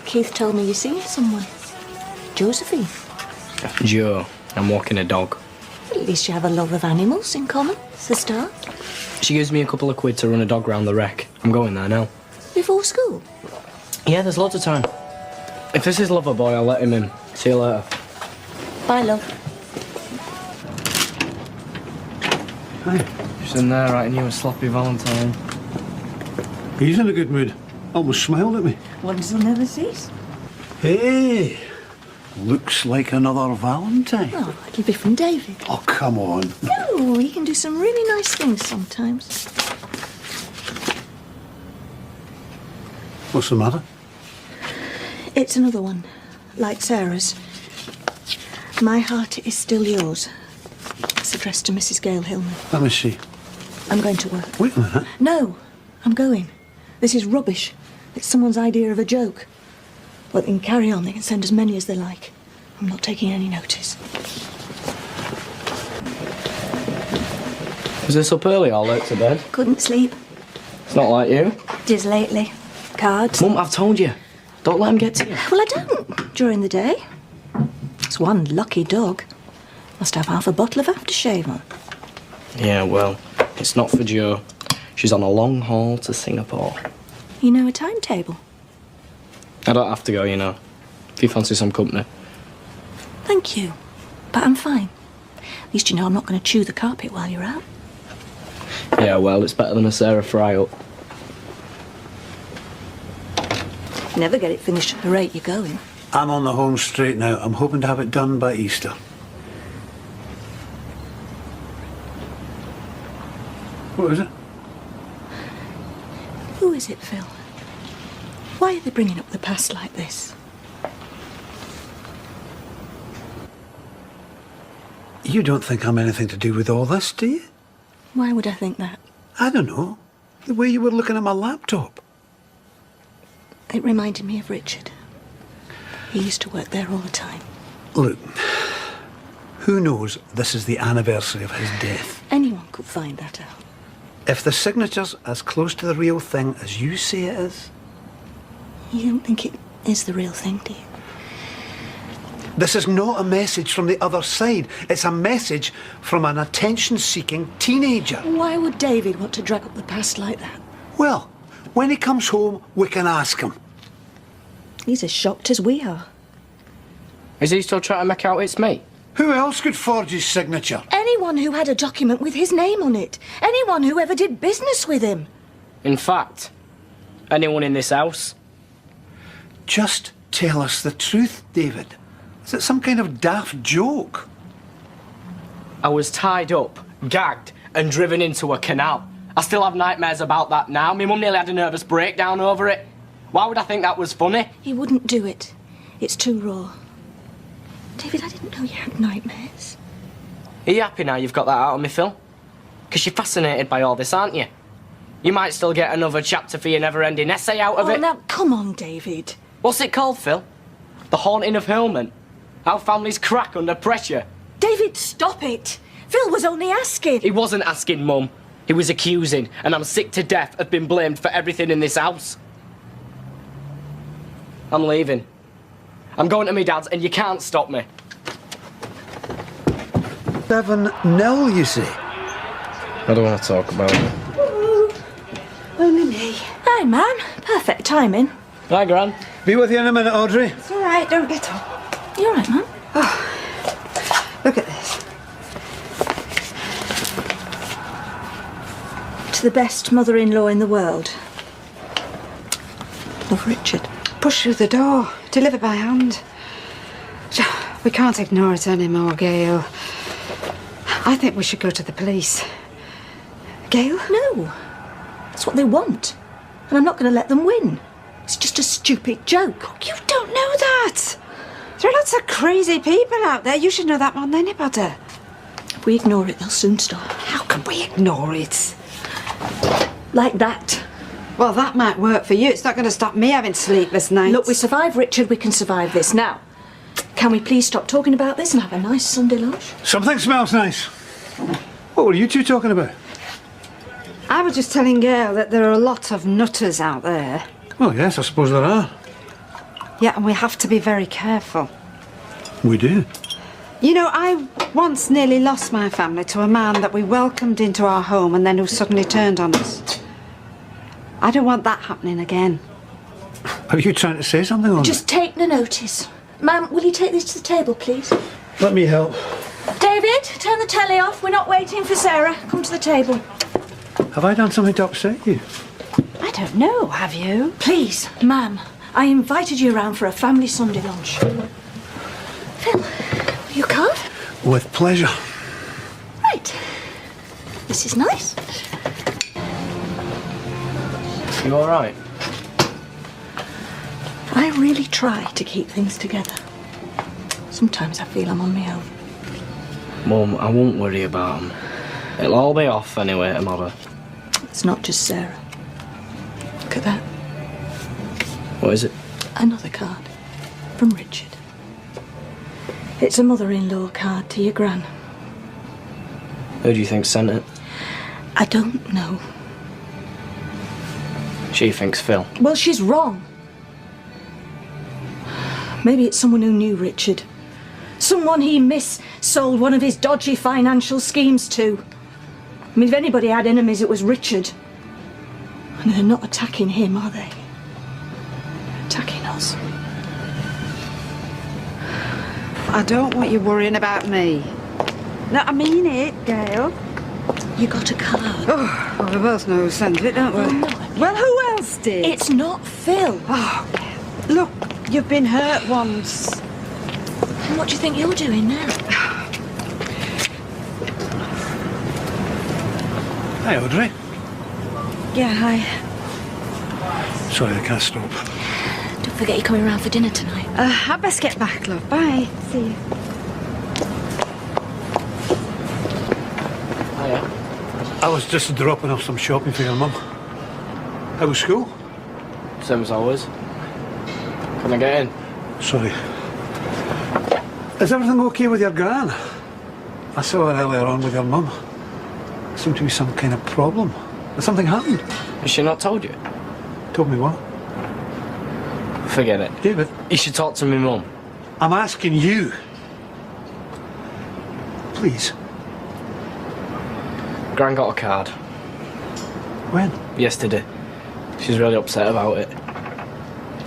Keith told me you're seeing someone. Josephine. Joe. I'm walking a dog. Well, at least you have a love of animals in common. It's the start. She gives me a couple of quid to run a dog round the wreck. I'm going there now. Before school? Yeah, there's loads of time. If this is Lover Boy, I'll let him in. See you later. Bye, love. Hi. She's in there writing you a sloppy Valentine. He's in a good mood. Almost smiled at me. Ones will never cease. Hey, looks like another Valentine. Oh, it'll be from David. Oh, come on. No, he can do some really nice things sometimes. What's the matter? It's another one, like Sarah's. My heart is still yours. It's addressed to Mrs. Gail Hillman. Let me see. I'm going to work. Wait a minute. No, I'm going. This is rubbish. It's someone's idea of a joke. Well, they can carry on. They can send as many as they like. I'm not taking any notice. Was this up early or late to bed? Couldn't sleep. It's not like you. It is lately. Cards. Mum, I've told you. Don't let him get to you. Well, I don't. During the day. It's one lucky dog. Must have half a bottle of aftershave on. Yeah, well, it's not for Jo. She's on a long haul to Singapore. You know a timetable? I don't have to go, you know. If you fancy some company. Thank you. But I'm fine. At least you know I'm not going to chew the carpet while you're out. Yeah, well, it's better than a Sarah fry-up. Never get it finished at the rate you're going. I'm on the home straight now. I'm hoping to have it done by Easter. What is it? Who is it, Phil? Why are they bringing up the past like this? You don't think I'm anything to do with all this, do you? Why would I think that? I don't know. The way you were looking at my laptop. It reminded me of Richard. He used to work there all the time. Look, who knows this is the anniversary of his death? Anyone could find that out. If the signature's as close to the real thing as you say it is... You don't think it is the real thing, do you? This is not a message from the other side. It's a message from an attention-seeking teenager. Why would David want to drag up the past like that? Well, when he comes home, we can ask him. He's as shocked as we are. Is he still trying to make out it's me? Who else could forge his signature? Anyone who had a document with his name on it. Anyone who ever did business with him. In fact, anyone in this house? Just tell us the truth, David. Is it some kind of daft joke? I was tied up, gagged, and driven into a canal. I still have nightmares about that now. My mum nearly had a nervous breakdown over it. Why would I think that was funny? He wouldn't do it. It's too raw. David, I didn't know you had nightmares. Are you happy now you've got that out of me, Phil? Because you're fascinated by all this, aren't you? You might still get another chapter for your never-ending essay out of it. Oh, now, come on, David. What's it called, Phil? The Haunting of Hillman. How families crack under pressure. David, stop it. Phil was only asking. He wasn't asking, Mum. He was accusing, and I'm sick to death of being blamed for everything in this house. I'm leaving. I'm going to my dad's, and you can't stop me. 7-0, you say? I don't want to talk about it. Only me. Hi, Mum. Perfect timing. Hi, Gran. Be with you in a minute, Audrey. It's all right, don't get up. You all right, Mum? Oh, look at this. To the best mother-in-law in the world. Love, Richard. Push through the door. Deliver by hand. We can't ignore it anymore, Gail. I think we should go to the police. Gail? No. That's what they want. And I'm not going to let them win. It's just a stupid joke. You don't know that. There are lots of crazy people out there. You should know that more than anybody. If we ignore it, they'll soon stop. How can we ignore it? Like that. Well, that might work for you. It's not going to stop me having sleepless nights. Look, we survived Richard, we can survive this. Now, can we please stop talking about this and have a nice Sunday lunch? Something smells nice. What were you two talking about? I was just telling Gail that there are a lot of nutters out there. Well, yes, I suppose there are. Yeah, and we have to be very careful. We do. You know, I once nearly lost my family to a man that we welcomed into our home and then who suddenly turned on us. I don't want that happening again. Are you trying to say something on Just take no notice. Ma'am, will you take this to the table, please? Let me help. David, turn the telly off. We're not waiting for Sarah. Come to the table. Have I done something to upset you? I don't know, have you? Please, ma'am, I invited you around for a family Sunday lunch. Phil, will you card? With pleasure. Right. This is nice. You all right? I really try to keep things together. Sometimes I feel I'm on my own. Mum, I won't worry about them. It'll all be off anyway tomorrow. It's not just Sarah. Look at that. What is it? Another card. From Richard. It's a mother-in-law card to your gran. Who do you think sent it? I don't know. She thinks Phil. Well, she's wrong. Maybe it's someone who knew Richard. Someone he mis-sold one of his dodgy financial schemes to. I mean, if anybody had enemies, it was Richard. And they're not attacking him, are they? They're attacking us. I don't want you worrying about me. No, I mean it, Gail. You got a card. Oh, well, we both know who sent it, don't we? Oh, no, Well, who else did? it's not Phil. Oh, look, you've been hurt once. And what do you think you're doing now? Hi, Audrey. Yeah, hi. Sorry, I can't stop. Don't forget you're coming round for dinner tonight. I'd best get back, love. Bye. See you. Hiya. I was just dropping off some shopping for your mum. How was school? Same as always. Can I get in? Sorry. Is everything okay with your gran? I saw her earlier on with your mum. Seemed to be some kind of problem. Has something happened? Has she not told you? Told me what? Forget it. David, You should talk to me mum. I'm asking you. Please. Gran got a card. When? Yesterday. She's really upset about it.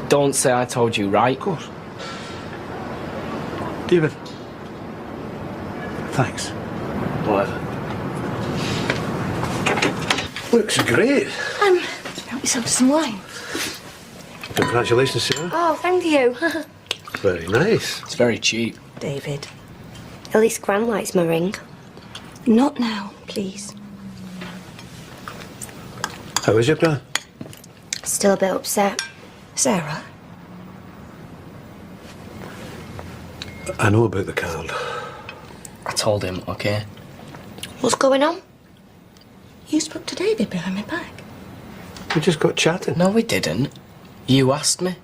Don't say I told you, right? Of course. David. Thanks. Whatever. Looks great. Help yourself to some wine. Congratulations, Sarah. Oh, thank you. Very nice. It's very cheap. David. At least Gran likes my ring. Not now, please. How is your gran? Still a bit upset. Sarah? I know about the card. I told him, okay? What's going on? You spoke to David behind my back. We just got chatting. No, we didn't. You asked me.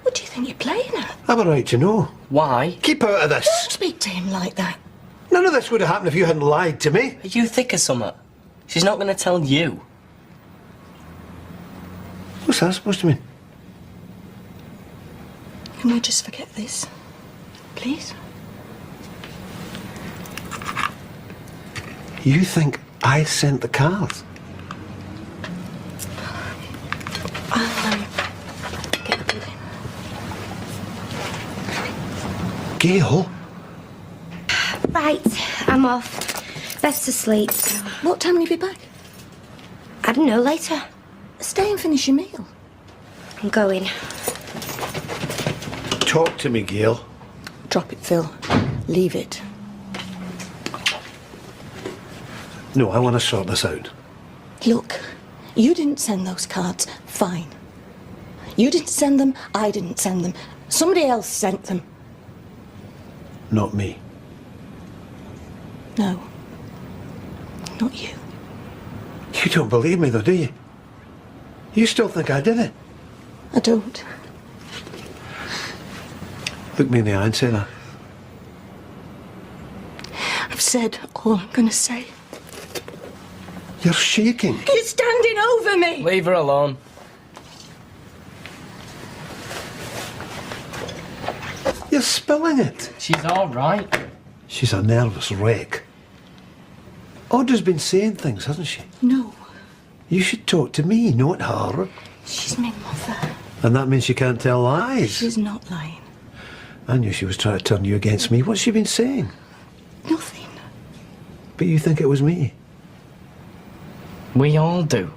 What do you think you're playing at? I've a right to know. Why? Keep out of this. Don't speak to him like that. None of this would have happened if you hadn't lied to me. Are you thick or something? She's not going to tell you. What's that supposed to mean? Can we just forget this? Please? You think I sent the cards? I'll get the pudding. Gail? Right, I'm off. Best to sleep. What time will you be back? I don't know, later. Stay and finish your meal. I'm going. Talk to me, Gail. Drop it, Phil. Leave it. No, I want to sort this out. Look, you didn't send those cards. Fine. You didn't send them. I didn't send them. Somebody else sent them. Not me. No. Not you. You don't believe me, though, do you? You still think I did it? I don't. Look me in the eye and say that. I've said all I'm going to say. You're shaking. You're standing over me! Leave her alone. You're spilling it. She's all right. She's a nervous wreck. Audra's been saying things, hasn't she? No. You should talk to me, not her. She's my mother. And that means she can't tell lies. She's not lying. I knew she was trying to turn you against me. What's she been saying? Nothing. But you think it was me? We all do.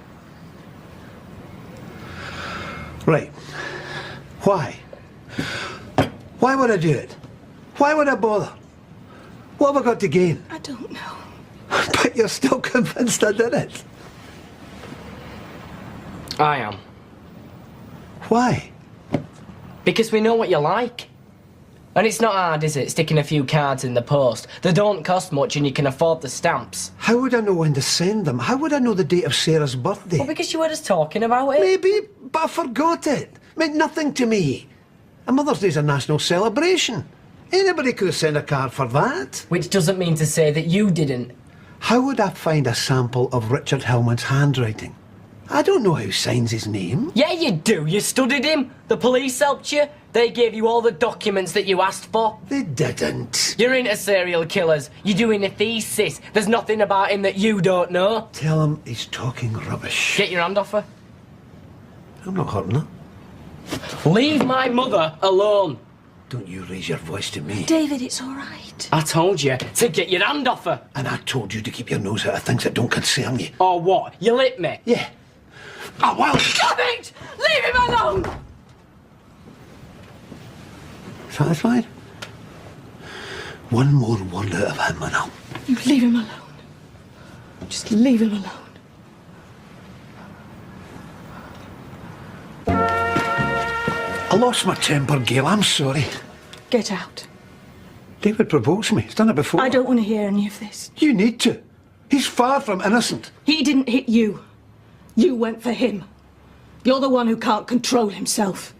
Right. Why? Why would I do it? Why would I bother? What have I got to gain? I don't know. But you're still convinced I did it. I am. Why? Because we know what you like. And it's not hard, is it, sticking a few cards in the post? They don't cost much and you can afford the stamps. How would I know when to send them? How would I know the date of Sarah's birthday? Well, because you were just talking about it. Maybe, but I forgot it. It meant nothing to me. A Mother's Day's a national celebration. Anybody could have sent a card for that. Which doesn't mean to say that you didn't. How would I find a sample of Richard Hillman's handwriting? I don't know how he signs his name. Yeah, you do. You studied him. The police helped you. They gave you all the documents that you asked for. They didn't. You're into serial killers. You're doing a thesis. There's nothing about him that you don't know. Tell him he's talking rubbish. Get your hand off her. I'm not hurting her. Leave my mother alone. Don't you raise your voice to me. David, it's all right. I told you to get your hand off her. And I told you to keep your nose out of things that don't concern you. Or what? You lit me? Yeah. Oh, well. Stop it! Leave him alone! Satisfied? One more word out of him and I'll... You leave him alone. Just leave him alone. I lost my temper, Gail. I'm sorry. Get out. David proposed me. He's done it before. I don't want to hear any of this. You need to. He's far from innocent. He didn't hit you. You went for him. You're the one who can't control himself.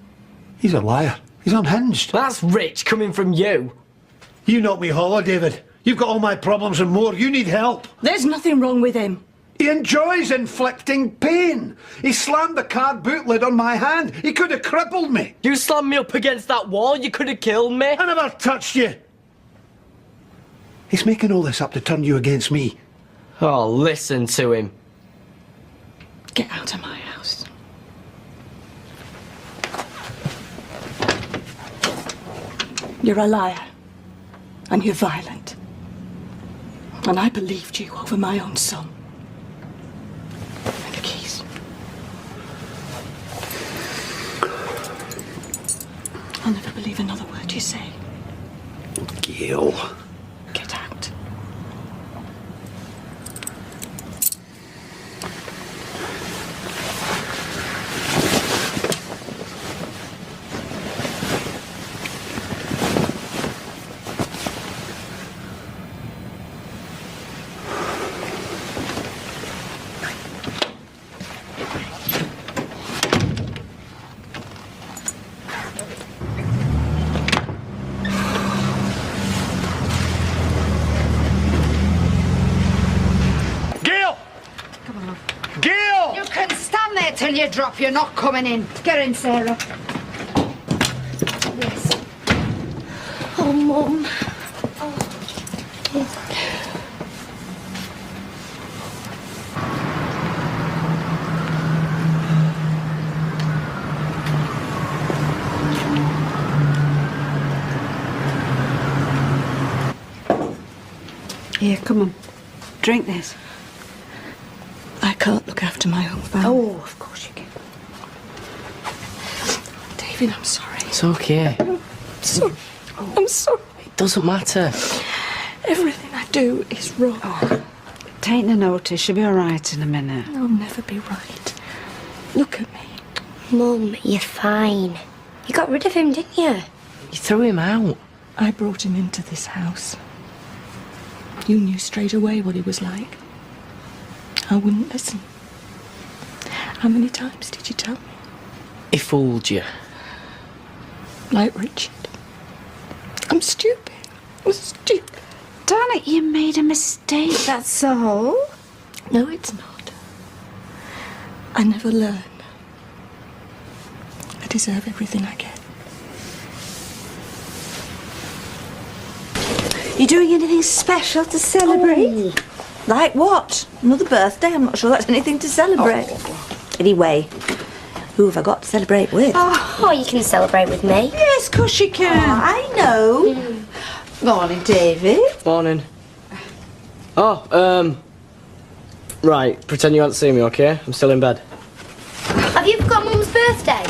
He's a liar. He's unhinged. That's rich coming from you. You knocked me hollow, David. You've got all my problems and more. You need help. There's nothing wrong with him. He enjoys inflicting pain. He slammed the card boot lid on my hand. He could have crippled me. You slammed me up against that wall. You could have killed me. I never touched you. He's making all this up to turn you against me. Oh, listen to him. Get out of my house. You're a liar. And you're violent. And I believed you over my own son. And the keys. I'll never believe another word you say. Gail. Get out. Till you drop, you're not coming in. Get in, Sarah. Yes. Oh, Mum. Here, come on. Drink this. I can't look after my own family. Oh, of course you can. David, I'm sorry. It's okay. I'm sorry. It doesn't matter. Everything I do is wrong. Oh, take no notice. She'll be all right in a minute. I'll never be right. Look at me. Mum, you're fine. You got rid of him, didn't you? You threw him out. I brought him into this house. You knew straight away what he was like. I wouldn't listen. How many times did you tell me? He fooled you. Like Richard. I'm stupid. I'm stupid. Darn it, you made a mistake, that's all. No, it's not. I never learn. I deserve everything I get. You doing anything special to celebrate? Like what? Another birthday? I'm not sure that's anything to celebrate. Anyway, who have I got to celebrate with? Oh, you can celebrate with me. Yes, of course you can. I know. Morning, David. Morning. Oh, right, pretend you haven't seen me, okay? I'm still in bed. Have you forgot Mum's birthday?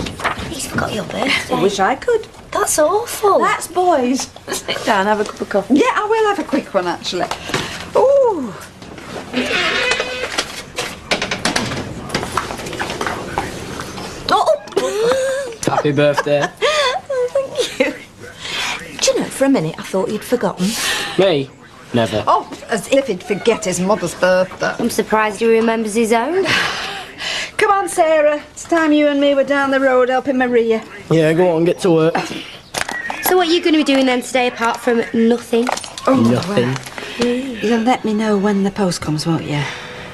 He's forgot your birthday. I wish I could. That's awful. That's boys. Sit down, have a cup of coffee. Yeah, I will have a quick one, actually. Ooh. Oh! Happy birthday. Oh, thank you. Do you know, for a minute I thought you'd forgotten. Me? Never. Oh, as if he'd forget his mother's birthday. I'm surprised he remembers his own. Come on, Sarah. It's time you and me were down the road helping Maria. Yeah, go on, get to work. So what are you going to be doing then today apart from nothing? Oh, Nothing. You'll let me know when the post comes, won't you?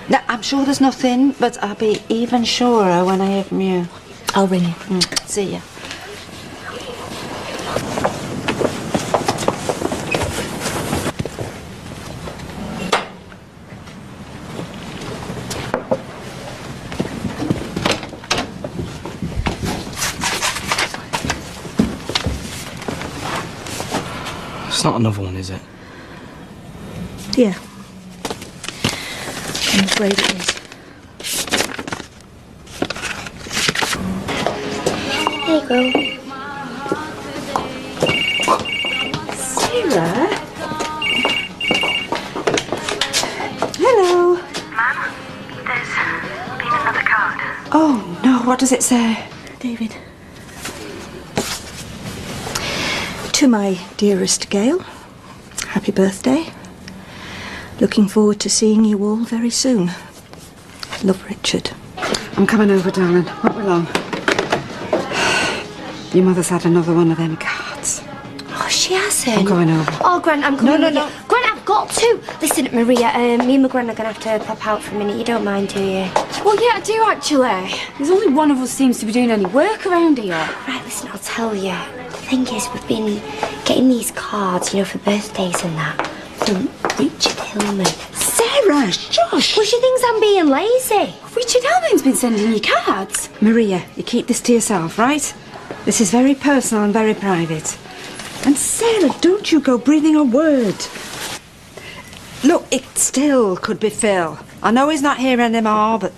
No, I'm sure there's nothing, but I'll be even surer when I hear from you. I'll ring you. See ya. It's not another one, is it? Yeah. I'm afraid it is. There you go. Sarah? Hello. Ma'am, there's been another card. Oh, no, what does it say? David. To my dearest Gail, happy birthday. Looking forward to seeing you all very soon. Love, Richard. I'm coming over, darling. Won't be long. Your mother's had another one of them cards. Oh, she hasn't. I'm going over. Oh, Gran, I'm coming. No, with no, you. Gran, I've got to. Listen, Maria, me and my Gran are going to have to pop out for a minute. You don't mind, do you? Well, yeah, I do actually. There's only one of us seems to be doing any work around here. Right, listen, I'll tell you. The thing is, we've been getting these cards, you know, for birthdays and that, from Richard Hillman. Sarah, shush! Well, she thinks I'm being lazy. Richard Hillman's been sending you cards. Maria, you keep this to yourself, right? This is very personal and very private. And Sarah, don't you go breathing a word. Look, it still could be Phil. I know he's not here anymore, but...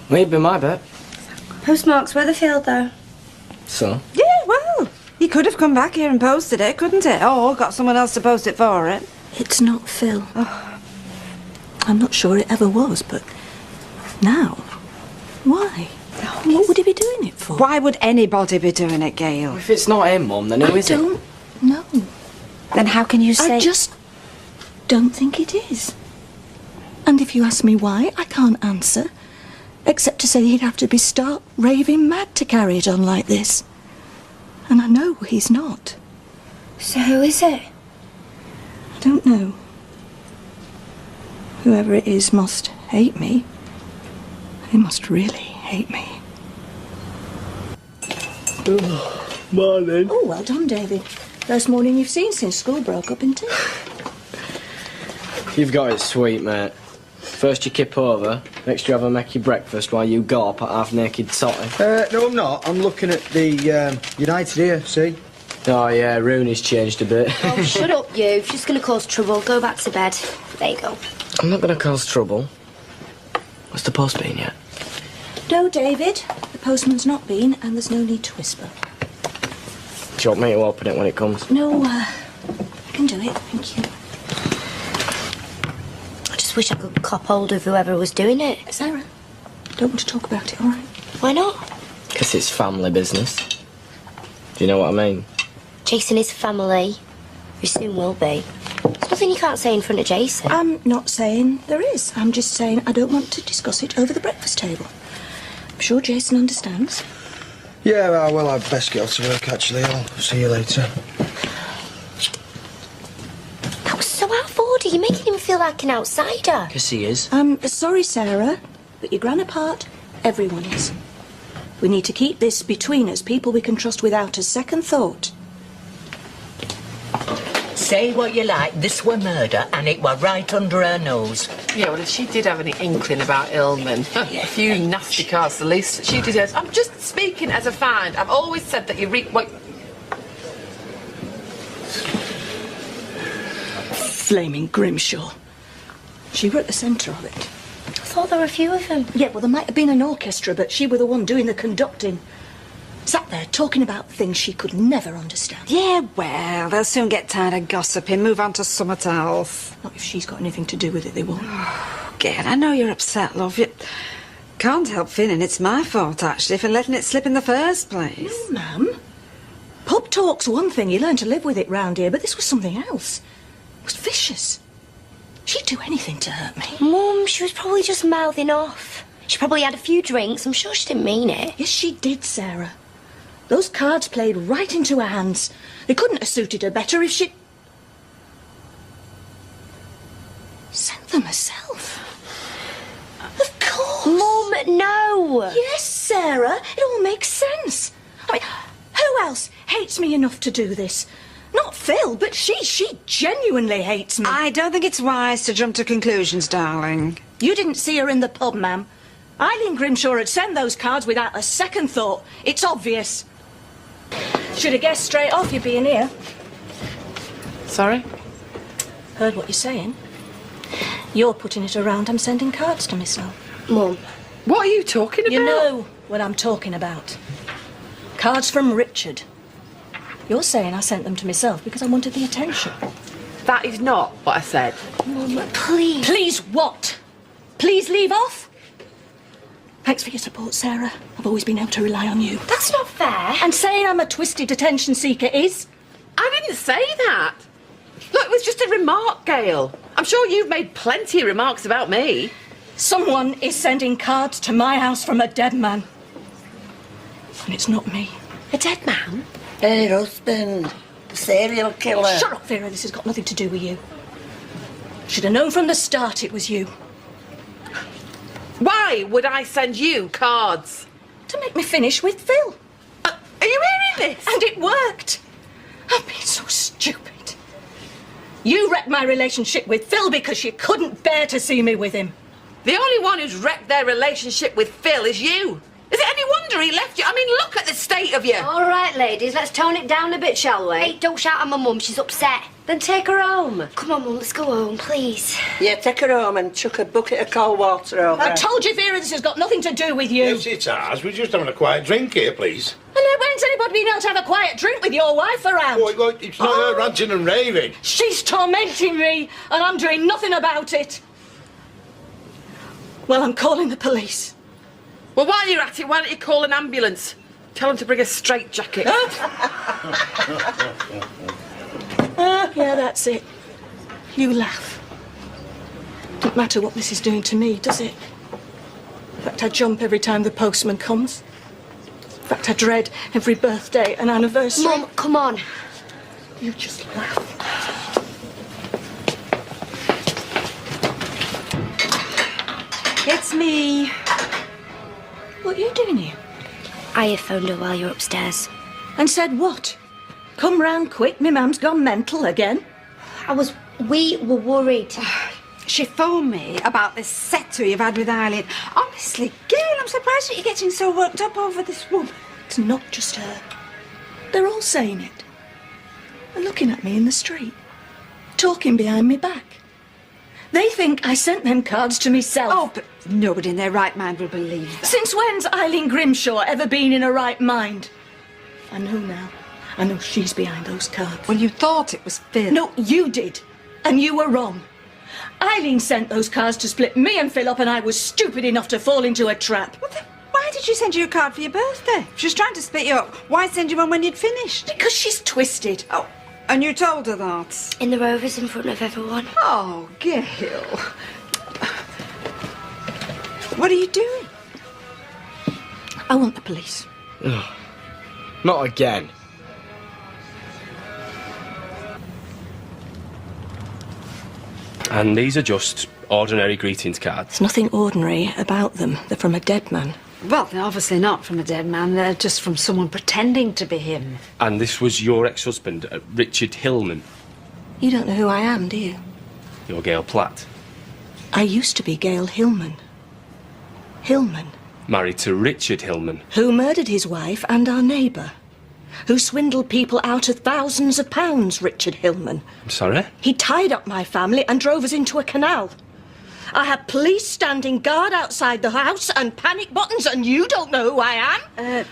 Well, he'd be my bet. Postmark's Weatherfield, though. So? Yeah, well, he could have come back here and posted it, couldn't it? Or got someone else to post it for it. It's not Phil. Oh. I'm not sure it ever was, but now, why? What would he be doing it for? Why would anybody be doing it, Gail? If it's not him, Mum, then who is it? I don't know. Then how can you say... I just don't think it is. And if you ask me why, I can't answer. Except to say he'd have to be stark raving mad to carry it on like this. And I know he's not. So who is it? I don't know. Whoever it is must hate me. He must really hate me. Morning. Oh, well done, David. First morning you've seen since school broke up, isn't it? You've got it sweet, mate. First you kip over, next you have a make you breakfast while you gawp at half-naked totty. No, I'm not. I'm looking at the United here, see? Oh, yeah, Rooney's changed a bit. Oh, shut up, you. She's going to cause trouble. Go back to bed. There you go. I'm not going to cause trouble. What's the post been yet? No, David. The postman's not been, and there's no need to whisper. Do you want me to open it when it comes? No, I can do it, thank you. I just wish I could cop hold of whoever was doing it. Sarah, don't want to talk about it, all right? Why not? Because it's family business. Do you know what I mean? Jason is family. We soon will be. There's nothing you can't say in front of Jason. I'm not saying there is. I'm just saying I don't want to discuss it over the breakfast table. sure Jason understands. Yeah, well, I'd best get off to work, actually. I'll see you later. That was so out of order. You're making him feel like an outsider. Yes, he is. Sorry, Sarah, but your gran apart, everyone is. We need to keep this between us, people we can trust without a second thought. Say what you like, this were murder, and it were right under her nose. Yeah, well, if she did have any inkling about Hillman, a few nasty cards, the least she deserves. I'm just speaking as a find. I've always said that you reap what... Flaming Grimshaw. She were at the centre of it. I thought there were a few of them. Yeah, well, there might have been an orchestra, but she were the one doing the conducting. Sat there talking about things she could never understand. Yeah, well, they'll soon get tired of gossiping, move on to something else. Not if she's got anything to do with it, they won't. Gad, I know you're upset, love. You can't help feeling it's my fault, actually, for letting it slip in the first place. No, ma'am. Pub talk's one thing, you learn to live with it round here, but this was something else. It was vicious. She'd do anything to hurt me. Mum, she was probably just mouthing off. She probably had a few drinks. I'm sure she didn't mean it. Yes, she did, Sarah. Those cards played right into her hands. They couldn't have suited her better if she'd... sent them herself. Of course. Mum, no. Yes, Sarah. It all makes sense. I mean, who else hates me enough to do this? Not Phil, but she genuinely hates me. I don't think it's wise to jump to conclusions, darling. You didn't see her in the pub, ma'am. Eileen Grimshaw had sent those cards without a second thought. It's obvious. Should have guessed straight off you'd be in here. Sorry? Heard what you're saying. You're putting it around I'm sending cards to myself. Mum. What are you talking about? You know what I'm talking about. Cards from Richard. You're saying I sent them to myself because I wanted the attention. That is not what I said. Mum, please. Please what? Please leave off? Thanks for your support, Sarah. I've always been able to rely on you. That's not fair. And saying I'm a twisted attention seeker is? I didn't say that. Look, it was just a remark, Gail. I'm sure you've made plenty of remarks about me. Someone is sending cards to my house from a dead man. And it's not me. A dead man? Her husband, serial killer. Shut up, Vera. This has got nothing to do with you. Should have known from the start it was you. Why would I send you cards? To make me finish with Phil. Are you hearing this? And it worked. I've been so stupid. You wrecked my relationship with Phil because you couldn't bear to see me with him. The only one who's wrecked their relationship with Phil is you. Is it any wonder he left you? I mean, look at the state of you. All right, ladies, let's tone it down a bit, shall we? Hey, don't shout at my mum. She's upset. Then take her home. Come on, Mum, let's go home, please. Yeah, take her home and chuck a bucket of cold water over her. I told you, Vera, this has got nothing to do with you. Yes, it has. We're just having a quiet drink here, please. And when's anybody been able to have a quiet drink with your wife around? Well, it's not her ranting and raving. She's tormenting me, and I'm doing nothing about it. Well, I'm calling the police. Well, while you're at it, why don't you call an ambulance? Tell them to bring a straitjacket. Yeah, that's it. You laugh. Doesn't matter what this is doing to me, does it? In fact, I jump every time the postman comes. In fact, I dread every birthday and anniversary. Mum, come on. You just laugh. It's me. What are you doing here? I phoned her while you were upstairs. And said what? Come round quick, me mum's gone mental again. We were worried. She phoned me about this settle you've had with Eileen. Honestly, Gail, I'm surprised that you're getting so worked up over this woman. It's not just her. They're all saying it. They're looking at me in the street. Talking behind me back. They think I sent them cards to myself. Oh, but nobody in their right mind will believe that. Since when's Eileen Grimshaw ever been in her right mind? I know now. I know she's behind those cards. Well, you thought it was Phil. No, you did. And you were wrong. Eileen sent those cards to split me and Phil up, and I was stupid enough to fall into a trap. Well, then why did she send you a card for your birthday? If she was trying to split you up, why send you one when you'd finished? Because she's twisted. Oh, and you told her that? In the Rovers in front of everyone. Oh, Gail. What are you doing? I want the police. Ugh. Not again. And these are just ordinary greetings cards. There's nothing ordinary about them. They're from a dead man. Well, they're obviously not from a dead man. They're just from someone pretending to be him. And this was your ex-husband, Richard Hillman. You don't know who I am, do you? You're Gail Platt. I used to be Gail Hillman. Hillman. Married to Richard Hillman. Who murdered his wife and our neighbour. Who swindled people out of thousands of pounds, Richard Hillman. I'm sorry? He tied up my family and drove us into a canal. I had police standing guard outside the house and panic buttons, and you don't know who I am?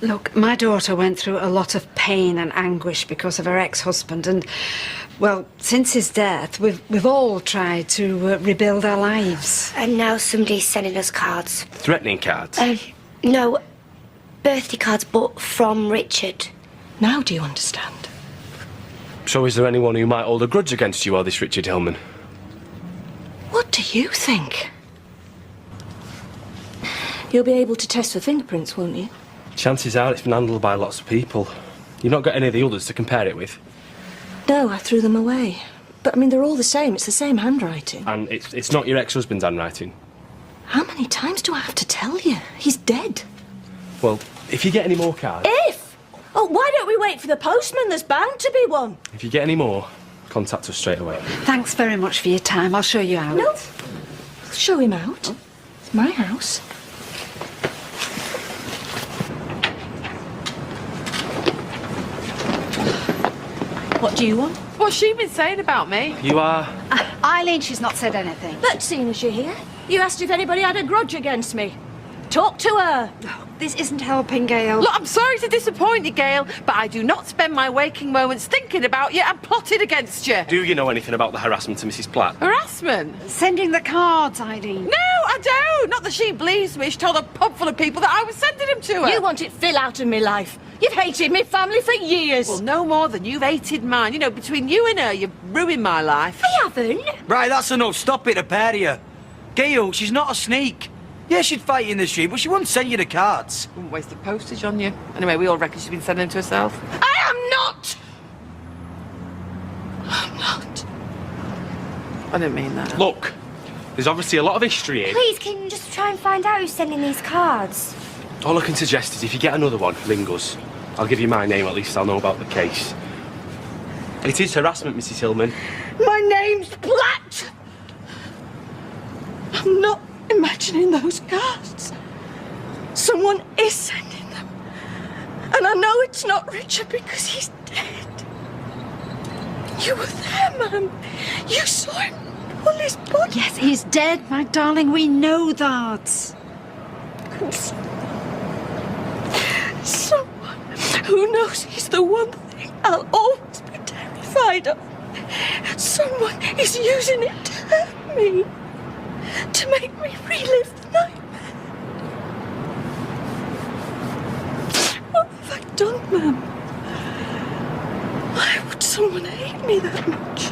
Look, my daughter went through a lot of pain and anguish because of her ex-husband, and, well, since his death, we've all tried to rebuild our lives. And now somebody's sending us cards. Threatening cards? No, birthday cards, but from Richard. Now do you understand? So is there anyone who might hold a grudge against you or this Richard Hillman? What do you think? You'll be able to test for fingerprints, won't you? Chances are it's been handled by lots of people. You've not got any of the others to compare it with? No, I threw them away. But, I mean, they're all the same. It's the same handwriting. And it's not your ex-husband's handwriting? How many times do I have to tell you? He's dead. Well, if you get any more cards... If? Oh, why don't we wait for the postman? There's bound to be one. If you get any more, contact us straight away. Thanks very much for your time. I'll show you out. No. I'll show him out. It's my house. What do you want? What's she been saying about me? You are... Eileen, she's not said anything. But seeing as you're here, you asked if anybody had a grudge against me. Talk to her. This isn't helping, Gail. Look, I'm sorry to disappoint you, Gail, but I do not spend my waking moments thinking about you and plotting against you. Do you know anything about the harassment to Mrs. Platt? Harassment? Sending the cards, Eileen. No, I don't. Not that she believes me. She told a pub full of people that I was sending them to her. You wanted Phil out of my life. You've hated me family for years. Well, no more than you've hated mine. You know, between you and her, you've ruined my life. I haven't. Right, that's enough. Stop it, a pair of you. Gail, she's not a sneak. Yeah, she'd fight you in the street, but she wouldn't send you the cards. Wouldn't waste the postage on you. Anyway, we all reckon she's been sending them to herself. I am not. I'm not. I didn't mean that. Look, there's obviously a lot of history here. Please, can you just try and find out who's sending these cards? All I can suggest is if you get another one, ring us. I'll give you my name, at least I'll know about the case. It is harassment, Mrs. Hillman. My name's Platt. I'm not imagining those cards. Someone is sending them. And I know it's not Richard because he's dead. You were there, Mum. You saw him pull his body. Yes, he's dead, my darling. We know that. Someone who knows he's the one thing I'll always be terrified of. Someone is using it to hurt me. To make me relive the nightmare. What have I done, Mum? Why would someone hate me that much?